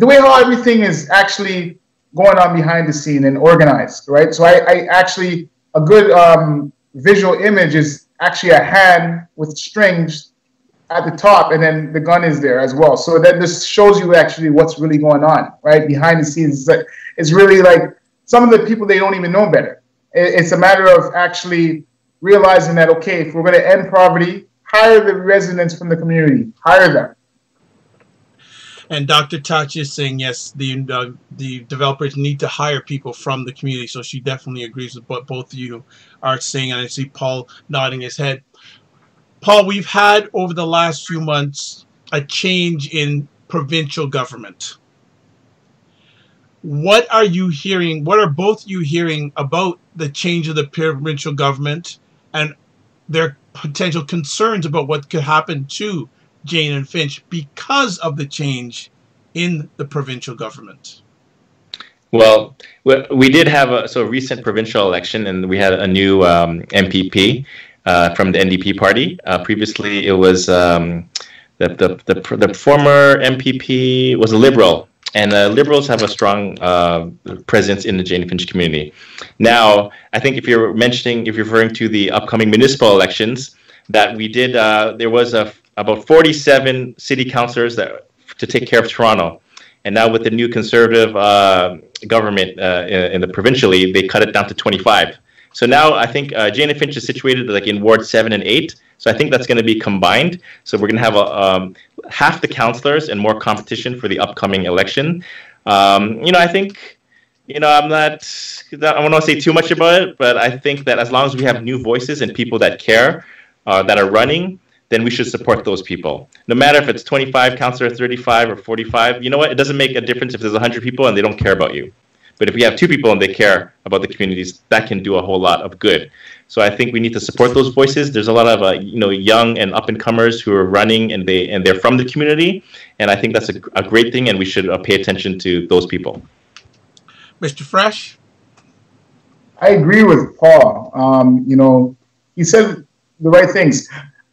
way how everything is actually going on behind the scene and organized, right? So I actually, a good visual image is actually a hand with strings at the top, and then the gun is there as well. So that this shows you actually what's really going on, right? Behind the scenes. It's really like some of the people, they don't even know better. It's a matter of actually realizing that, okay, if we're going to end poverty, hire the residents from the community, hire them. And Dr. Tachi is saying, yes, the developers need to hire people from the community. So she definitely agrees with what both of you are saying. And I see Paul nodding his head. Paul, we've had over the last few months a change in provincial government. What are you hearing? What are both you hearing about the change of the provincial government and their potential concerns about what could happen to Jane and Finch because of the change in the provincial government? Well, we did have a recent provincial election, and we had a new MPP from the NDP party. Previously, it was the former MPP was a Liberal, and Liberals have a strong presence in the Jane and Finch community. Now, I think if you're referring to the upcoming municipal elections, that we did, there was about 47 city councillors to take care of Toronto. And now with the new Conservative government in the provincially, they cut it down to 25. So now I think Jane and Finch is situated like in Ward 7 and 8. So I think that's going to be combined. So we're going to have half the councillors and more competition for the upcoming election. I think, I want to say too much about it, but I think that as long as we have new voices and people that care, that are running, then we should support those people. No matter if it's 25 councillors, 35 or 45, you know what? It doesn't make a difference if there's 100 people and they don't care about you. But if we have 2 people and they care about the communities, that can do a whole lot of good. So I think we need to support those voices. There's a lot of young and up-and-comers who are running, and they're from the community, and I think that's a great thing, and we should pay attention to those people. Mr. Fresh? I agree with Paul. He said the right things.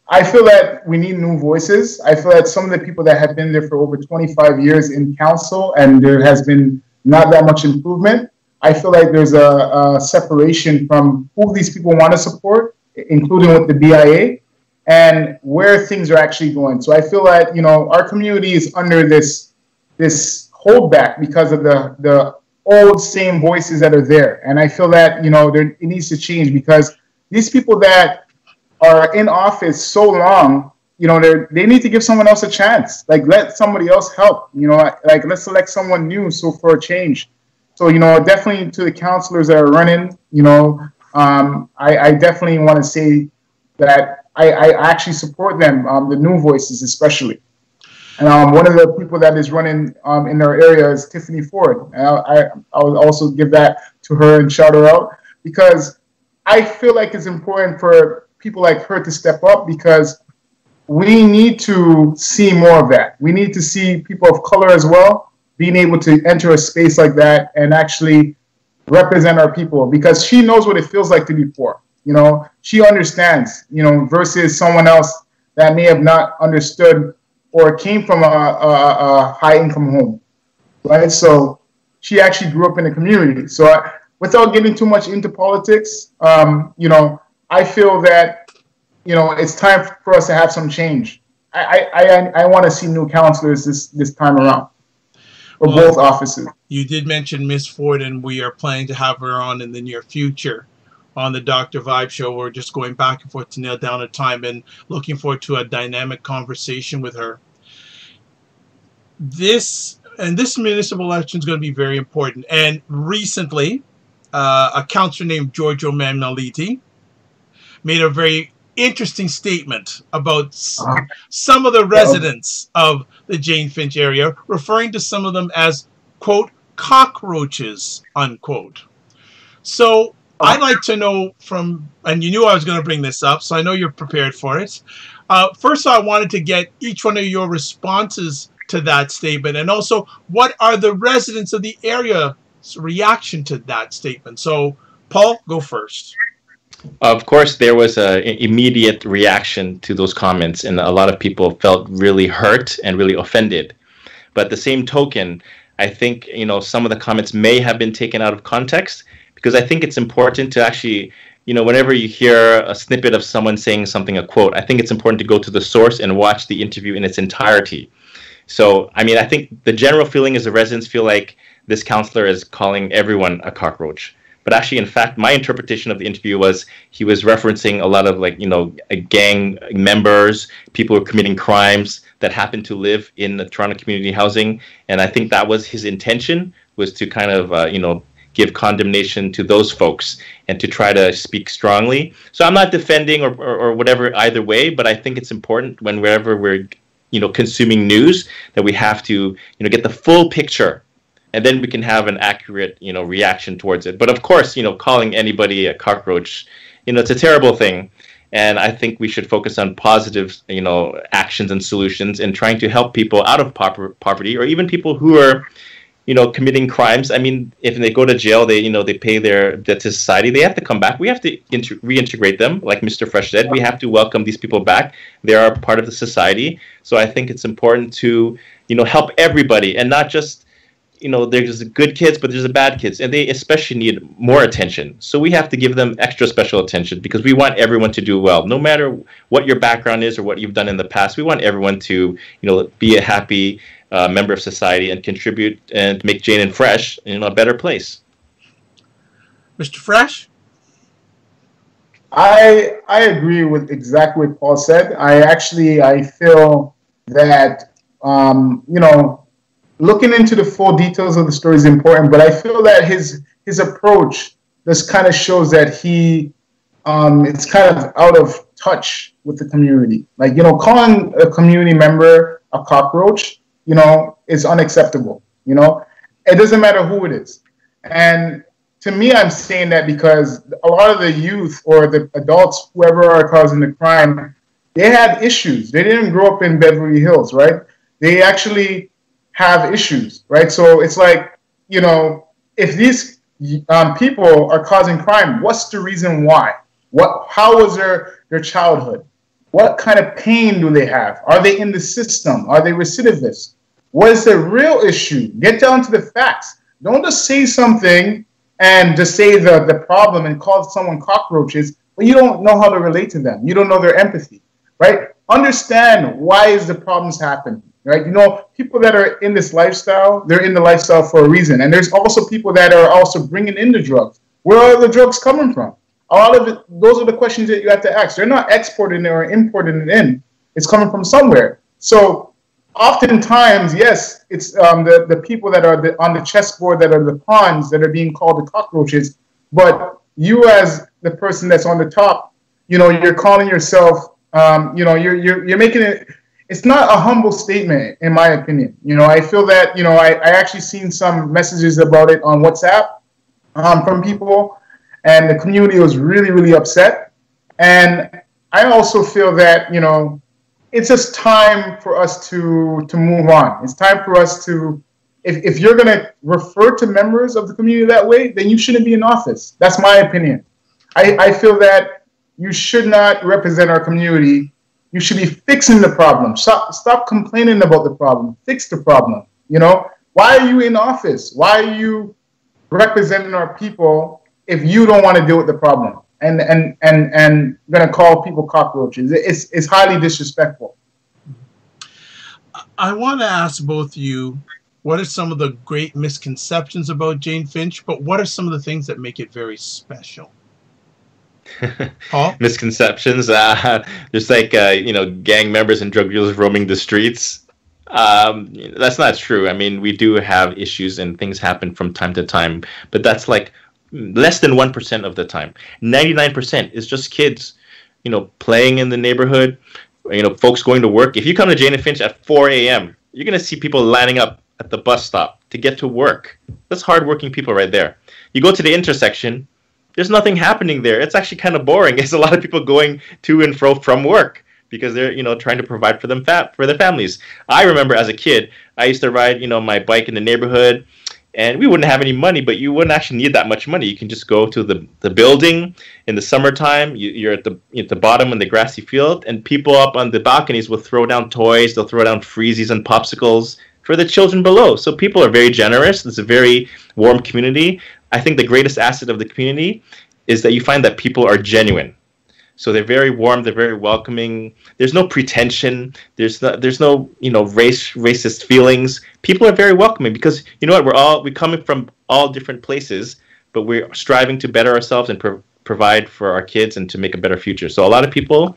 I feel that we need new voices. I feel that some of the people that have been there for over 25 years in council, and there has been not that much improvement, I feel like there's a separation from who these people want to support, including with the BIA, and where things are actually going. So I feel that, our community is under this holdback because of the old same voices that are there. And I feel that, it needs to change, because these people that are in office so long, they need to give someone else a chance. Like, let somebody else help. Like, let's select someone new for a change. So, definitely to the councillors that are running, I definitely want to say that I actually support them, the new voices especially. And one of the people that is running in our area is Tiffany Ford. And I will also give that to her and shout her out, because I feel like it's important for people like her to step up, because we need to see more of that. We need to see people of color as well being able to enter a space like that and actually represent our people, because she knows what it feels like to be poor. She understands, versus someone else that may have not understood or came from a high income home, right? So she actually grew up in the community. So without getting too much into politics, I feel that, it's time for us to have some change. I want to see new councillors this time around for both offices. You did mention Miss Ford, and we are planning to have her on in the near future on the Dr. Vibe Show. We're just going back and forth to nail down a time, and looking forward to a dynamic conversation with her. This municipal election is going to be very important. And recently, a councillor named Giorgio Magnoliti made a very interesting statement about some of the residents of the Jane-Finch area, referring to some of them as, quote, cockroaches, unquote. So I'd like to know and you knew I was going to bring this up, so I know you're prepared for it. First, I wanted to get each one of your responses to that statement, and also what are the residents of the area's reaction to that statement. So, Paul, go first. Of course, there was an immediate reaction to those comments, and a lot of people felt really hurt and really offended. But at the same token, I think, some of the comments may have been taken out of context, because I think it's important to actually, whenever you hear a snippet of someone saying something, a quote, I think it's important to go to the source and watch the interview in its entirety. So, I think the general feeling is the residents feel like this counselor is calling everyone a cockroach. But actually, in fact, my interpretation of the interview was he was referencing a lot of gang members, people who are committing crimes that happen to live in the Toronto community housing. And I think that was his intention, was to kind of, give condemnation to those folks and to try to speak strongly. So I'm not defending or whatever either way, but I think it's important whenever we're, consuming news, that we have to, get the full picture, and then we can have an accurate, reaction towards it. But of course, calling anybody a cockroach, it's a terrible thing. And I think we should focus on positive, actions and solutions, and trying to help people out of poverty, or even people who are, committing crimes. If they go to jail, they pay their debt to society. They have to come back. We have to reintegrate them, like Mr. Fresh said. We have to welcome these people back. They are part of the society. So I think it's important to, help everybody, and not just, there's good kids, but there's the bad kids, and they especially need more attention. So we have to give them extra special attention, because we want everyone to do well, no matter what your background is or what you've done in the past. We want everyone to, be a happy member of society and contribute and make Jane and Fresh, a better place. Mr. Fresh? I agree with exactly what Paul said. I feel that, looking into the full details of the story is important, but I feel that his approach just kind of shows that he it's kind of out of touch with the community. Calling a community member a cockroach, is unacceptable. It doesn't matter who it is. And to me, I'm saying that because a lot of the youth or the adults, whoever are causing the crime, they had issues. They didn't grow up in Beverly Hills, right? They actually have issues, right? So it's like, if these people are causing crime, what's the reason why? How was their childhood? What kind of pain do they have? Are they in the system? Are they recidivists? What is the real issue? Get down to the facts. Don't just say something and just say the problem and call someone cockroaches, but you don't know how to relate to them. You don't know their empathy, right? Understand why is the problems happening, right? People that are in this lifestyle, they're in the lifestyle for a reason. And there's also people that are also bringing in the drugs. Where are the drugs coming from? A lot of it, those are the questions that you have to ask. They're not exporting it or importing it in. It's coming from somewhere. So oftentimes, yes, it's the people that are on the chessboard that are the pawns that are being called the cockroaches. But you, as the person that's on the top, you're calling yourself, you're making it. It's not a humble statement, in my opinion. I feel that, I actually seen some messages about it on WhatsApp from people. And the community was really, really upset. And I also feel that, it's just time for us to move on. It's time for us to, if you're going to refer to members of the community that way, then you shouldn't be in office. That's my opinion. I feel that you should not represent our community. You should be fixing the problem. Stop complaining about the problem. Fix the problem. Why are you in office? Why are you representing our people if you don't want to deal with the problem and going to call people cockroaches? It's highly disrespectful. I want to ask both of you, what are some of the great misconceptions about Jane Finch, but what are some of the things that make it very special? Paul? Misconceptions, just like, gang members and drug dealers roaming the streets. That's not true. We do have issues and things happen from time to time, but that's like less than 1% of the time. 99% is just kids, playing in the neighborhood, folks going to work. If you come to Jane and Finch at 4 a.m., you're going to see people lining up at the bus stop to get to work. That's hardworking people right there. You go to the intersection, there's nothing happening there. It's actually kind of boring. It's a lot of people going to and fro from work because they're, trying to provide for them for their families. I remember as a kid, I used to ride, my bike in the neighborhood, and we wouldn't have any money, but you wouldn't actually need that much money. You can just go to the building in the summertime. You're at the bottom in the grassy field, and people up on the balconies will throw down toys. They'll throw down freezies and popsicles for the children below. So people are very generous. It's a very warm community. I think the greatest asset of the community is that you find that people are genuine. So they're very warm. They're very welcoming. There's no pretension. There's no racist feelings. People are very welcoming because you know what? We come from all different places, but we're striving to better ourselves and provide for our kids and to make a better future. So a lot of people,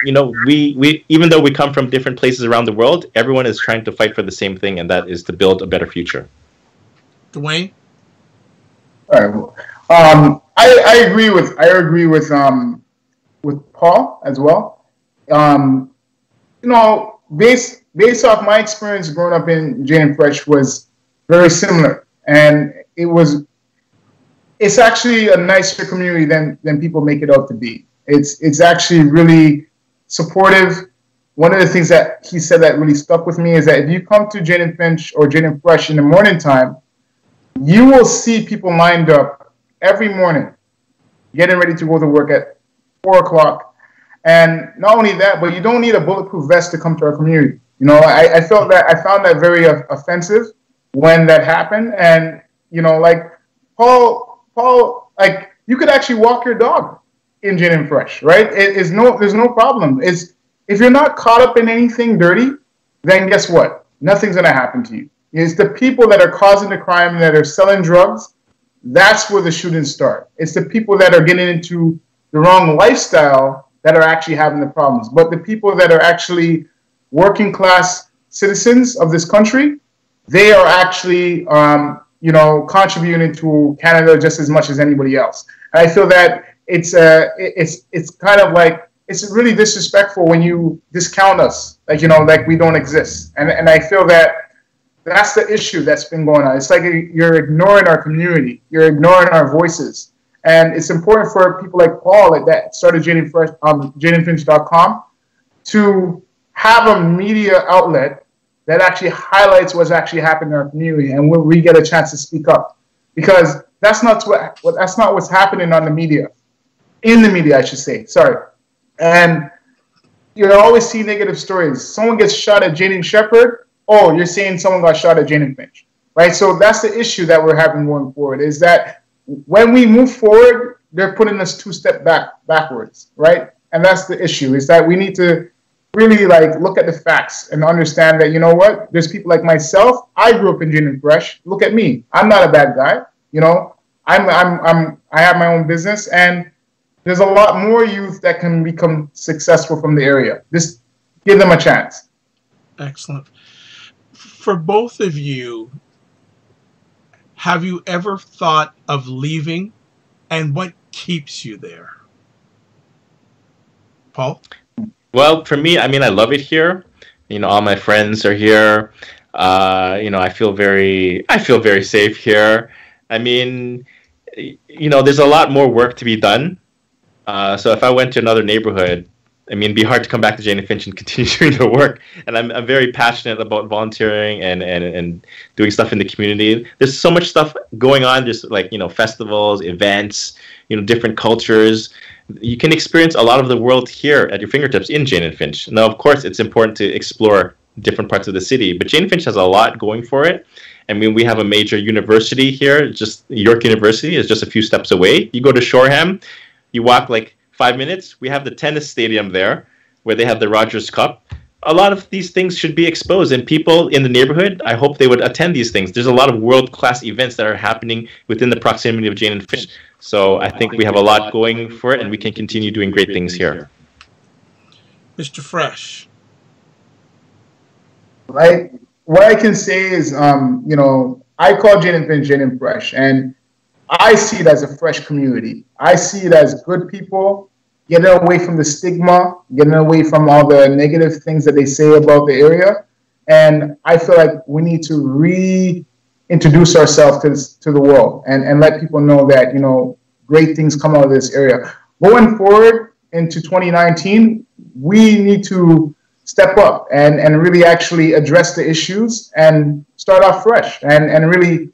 we even though we come from different places around the world, everyone is trying to fight for the same thing, and that is to build a better future. Dwayne? All right. I agree with Paul as well. Based off my experience growing up in Jane and Finch was very similar, and it's actually a nicer community than people make it out to be. It's actually really supportive. One of the things that he said that really stuck with me is that if you come to Jane and Finch or Jane and Finch in the morning time, you will see people lined up every morning getting ready to go to work at 4 o'clock. And not only that, but you don't need a bulletproof vest to come to our community. I found that very offensive when that happened. And, like Paul, like you could actually walk your dog in Jane and Finch, right? There's no problem. If you're not caught up in anything dirty, then guess what? Nothing's going to happen to you. It's the people that are causing the crime, that are selling drugs. That's where the shootings start. It's the people that are getting into the wrong lifestyle that are actually having the problems. But the people that are actually working class citizens of this country, they are actually, contributing to Canada just as much as anybody else. And I feel that it's kind of like, it's really disrespectful when you discount us, like we don't exist. And I feel that that's the issue that's been going on. It's like you're ignoring our community. You're ignoring our voices. And it's important for people like Paul that started Jane-Finch.com to have a media outlet that actually highlights what's actually happening in our community, and when we get a chance to speak up, because that's not what's happening on the media, in the media, I should say. Sorry, and you always see negative stories. Someone gets shot at Jane and Shepherd. Oh, you're saying someone got shot at Jane and Finch, right? So that's the issue that we're having going forward. Is that when we move forward, they're putting us 2 steps backwards, right? And that's the issue, is that we need to really look at the facts and understand that, there's people like myself. I grew up in Jane and Finch. Look at me. I'm not a bad guy. I have my own business, and there's a lot more youth that can become successful from the area. Just give them a chance. Excellent. For both of you, have you ever thought of leaving, and what keeps you there? Paul? Well, for me, I love it here. All my friends are here. I feel very safe here. There's a lot more work to be done. So if I went to another neighborhood, it'd be hard to come back to Jane and Finch and continue doing the work. And I'm very passionate about volunteering and doing stuff in the community. There's so much stuff going on. There's festivals, events, different cultures. You can experience a lot of the world here at your fingertips in Jane and Finch. Now, of course, it's important to explore different parts of the city, but Jane and Finch has a lot going for it. We have a major university here. Just York University is just a few steps away. You go to Shoreham, you walk 5 minutes. We have the tennis stadium there where they have the Rogers Cup. A lot of these things should be exposed, and people in the neighborhood, I hope they would attend these things. There's a lot of world-class events that are happening within the proximity of Jane and Finch. So I think we have a lot going for it, and we can continue doing great things here. Mr. Fresh. Right. What I can say is, I call Jane and Finch Jane and Fresh, and I see it as a fresh community. I see it as good people getting away from the stigma, getting away from all the negative things that they say about the area. And I feel like we need to reintroduce ourselves to the world and let people know that, great things come out of this area. Going forward, into 2019, we need to step up and really actually address the issues and start off fresh and really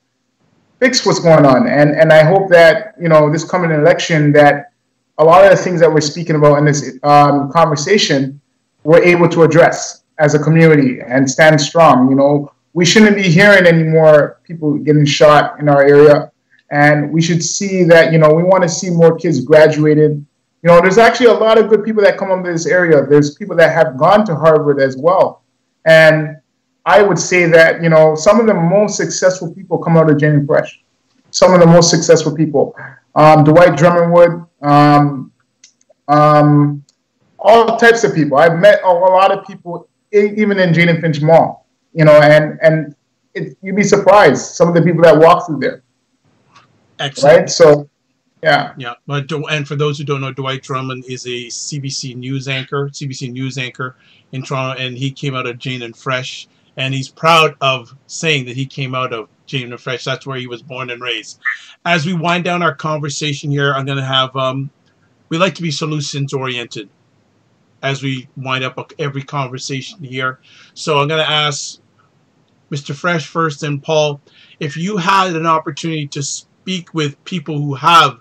fix what's going on. And I hope that, you know, this coming election, that a lot of the things that we're speaking about in this conversation, we're able to address as a community and stand strong. You know, we shouldn't be hearing any more people getting shot in our area. And we should see that, you know, we want to see more kids graduated. You know, there's actually a lot of good people that come into this area. There's people that have gone to Harvard as well. And I would say that, you know, some of the most successful people come out of Jane and Finch. Some of the most successful people. Dwight Drummondwood, all types of people. I've met a lot of people, even in Jane and Finch Mall, you know, and you'd be surprised, some of the people that walk through there. Excellent. Right? So, yeah. Yeah. But, and for those who don't know, Dwight Drummond is a CBC News anchor in Toronto, and he came out of Jane and Finch, and he's proud of saying that he came out of Jane and Finch. That's where he was born and raised. As we wind down our conversation here, I'm going to have, we like to be solutions oriented as we wind up every conversation here. So I'm going to ask Mr. Fresh first and Paul, if you had an opportunity to speak with people who have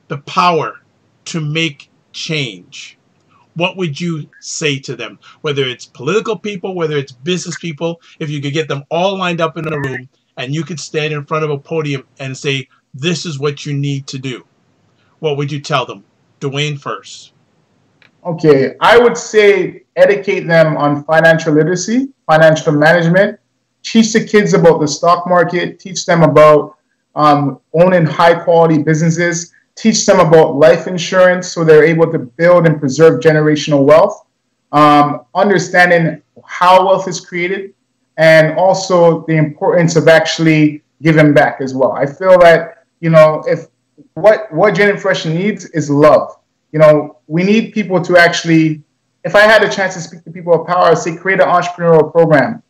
the power to make change, what would you say to them? Whether it's political people, whether it's business people, if you could get them all lined up in a room and you could stand in front of a podium and say, this is what you need to do, what would you tell them? Dwayne first. Okay, I would say educate them on financial literacy, financial management, teach the kids about the stock market, teach them about owning high quality businesses, teach them about life insurance so they're able to build and preserve generational wealth, understanding how wealth is created, and also the importance of actually giving back as well. I feel that, you know, if what Jane and Finch needs is love. You know, we need people to actually, if I had a chance to speak to people of power, I'd say create an entrepreneurial program.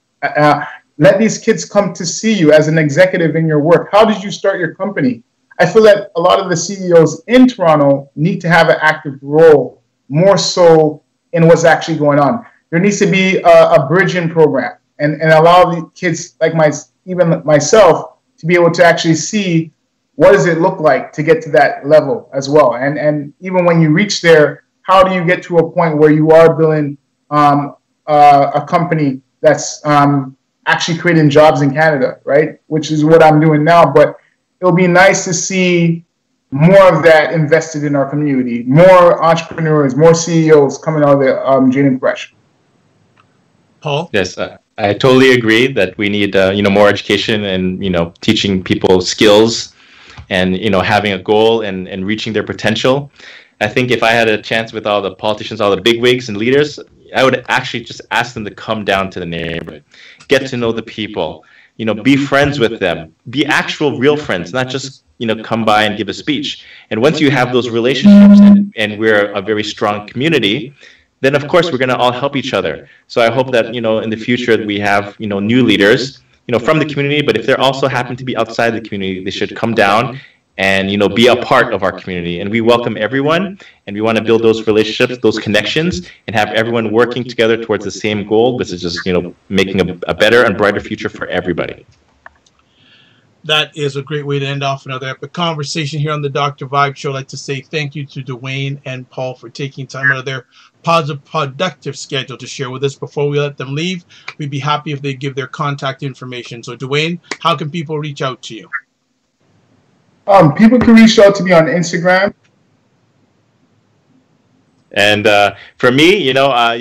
Let these kids come to see you as an executive in your work. How did you start your company? I feel that a lot of the CEOs in Toronto need to have an active role, more so in what's actually going on. There needs to be a bridging program and allow the kids like even myself to be able to actually see what does it look like to get to that level as well. And even when you reach there, how do you get to a point where you are building a company that's actually creating jobs in Canada, right? Which is what I'm doing now. But it'll be nice to see more of that invested in our community, more entrepreneurs, more CEOs coming out of the Jane and Finch. Paul? Yes, I totally agree that we need more education and teaching people skills and having a goal and reaching their potential. I think if I had a chance with all the politicians, all the bigwigs and leaders, I would actually just ask them to come down to the neighborhood, get to know the people, be friends with them, be actual real friends, not just come by and give a speech. And once you have those relationships and we're a very strong community, then of course we're going to all help each other. So I hope that in the future we have new leaders from the community, but if they also happen to be outside the community, they should come down and be a part of our community. And we welcome everyone, and we want to build those relationships, those connections, and have everyone working together towards the same goal, which is just making a better and brighter future for everybody. That is a great way to end off another epic conversation here on the Dr. Vibe Show. I'd like to say thank you to Dwayne and Paul for taking time out of their positive, productive schedule to share with us. Before we let them leave, we'd be happy if they give their contact information. So Dwayne, how can people reach out to you? People can reach out to me on Instagram. And for me, you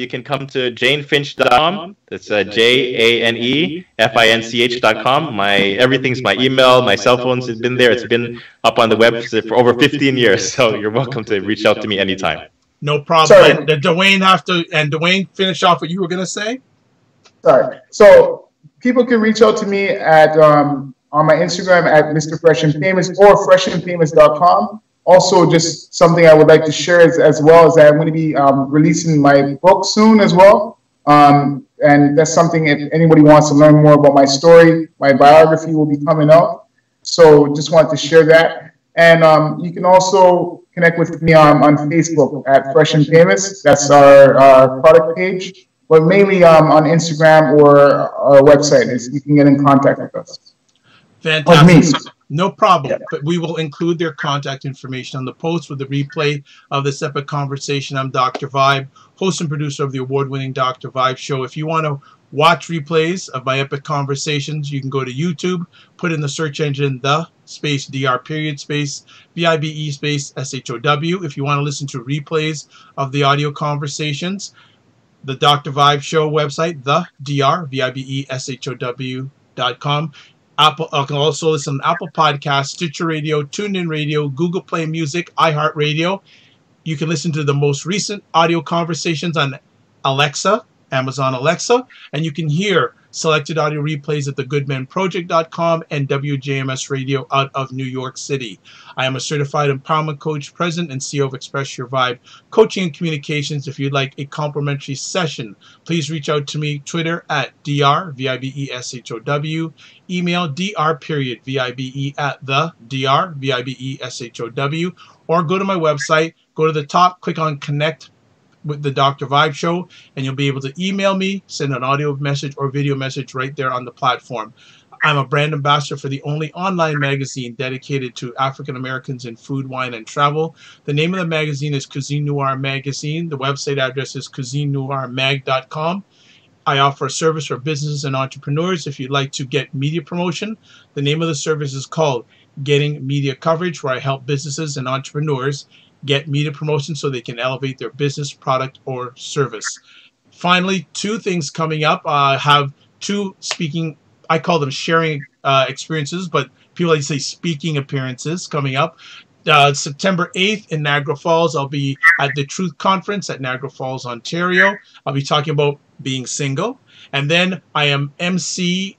can come to Jane-Finch.com. That's JaneFinch.com. Everything's my email, my cell phones has been there. It's been up on the web for over 15 years. So you're welcome to reach out to me anytime. No problem. Dwayne, finish off what you were going to say. Sorry. So people can reach out to me at on my Instagram at Mr. Fresh and Famous or freshandfamous.com. Also, just something I would like to share as well is that I'm going to be releasing my book soon as well. And that's something if anybody wants to learn more about my story, my biography will be coming out. So just wanted to share that. And you can also connect with me on Facebook at Fresh and Famous. That's our product page. But mainly on Instagram or our website, you can get in contact with us. Fantastic. No problem. Yeah. But we will include their contact information on the post with the replay of this epic conversation. I'm Dr. Vibe, host and producer of the award-winning Dr. Vibe show. If you want to watch replays of my epic conversations, you can go to YouTube, put in the search engine the space dr period space VIBE space SHOW. If you want to listen to replays of the audio conversations, the Dr. Vibe show website, the dr VIBE SHOW.com. Apple, I can also listen to Apple Podcasts, Stitcher Radio, TuneIn Radio, Google Play Music, iHeartRadio. You can listen to the most recent audio conversations on Alexa, Amazon Alexa, and you can hear selected audio replays at thegoodmenproject.com and WJMS Radio out of New York City. I am a certified empowerment coach, president and CEO of Express Your Vibe Coaching and Communications. If you'd like a complimentary session, please reach out to me, Twitter at DRVIBESHOW, email dr.vibe at the DRVIBESHOW, or go to my website, go to the top, click on Connect with the Dr. Vibe show, and you'll be able to email me, send an audio message or video message right there on the platform. I'm a brand ambassador for the only online magazine dedicated to African Americans in food, wine, and travel. The name of the magazine is Cuisine Noir Magazine. The website address is cuisinenoirmag.com. I offer a service for businesses and entrepreneurs. If you'd like to get media promotion, the name of the service is called Getting Media Coverage, where I help businesses and entrepreneurs get media promotion so they can elevate their business, product, or service. Finally, two things coming up. I have two speaking, I call them sharing experiences, but people like to say speaking appearances coming up. September 8th in Niagara Falls, I'll be at the Truth Conference at Niagara Falls, Ontario. I'll be talking about being single. And then I am MC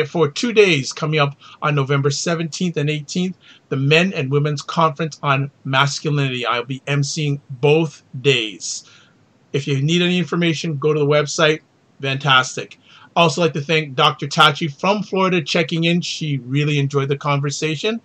for 2 days coming up on November 17th and 18th, the Men and Women's Conference on Masculinity. I'll be emceeing both days. If you need any information, go to the website. Fantastic. Also like to thank Dr. Tachi from Florida checking in. She really enjoyed the conversation,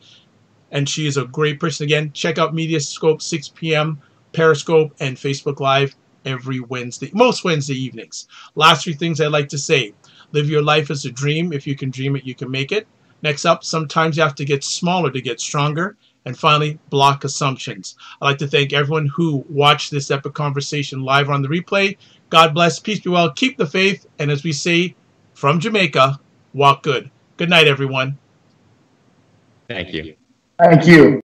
and she is a great person. Again, check out Mediascope, 6 p.m., Periscope, and Facebook Live every Wednesday, most Wednesday evenings. Last three things I'd like to say. Live your life as a dream. If you can dream it, you can make it. Next up, sometimes you have to get smaller to get stronger. And finally, block assumptions. I'd like to thank everyone who watched this epic conversation live on the replay. God bless, peace be well, keep the faith, and as we say from Jamaica, walk good. Good night, everyone. Thank you. Thank you.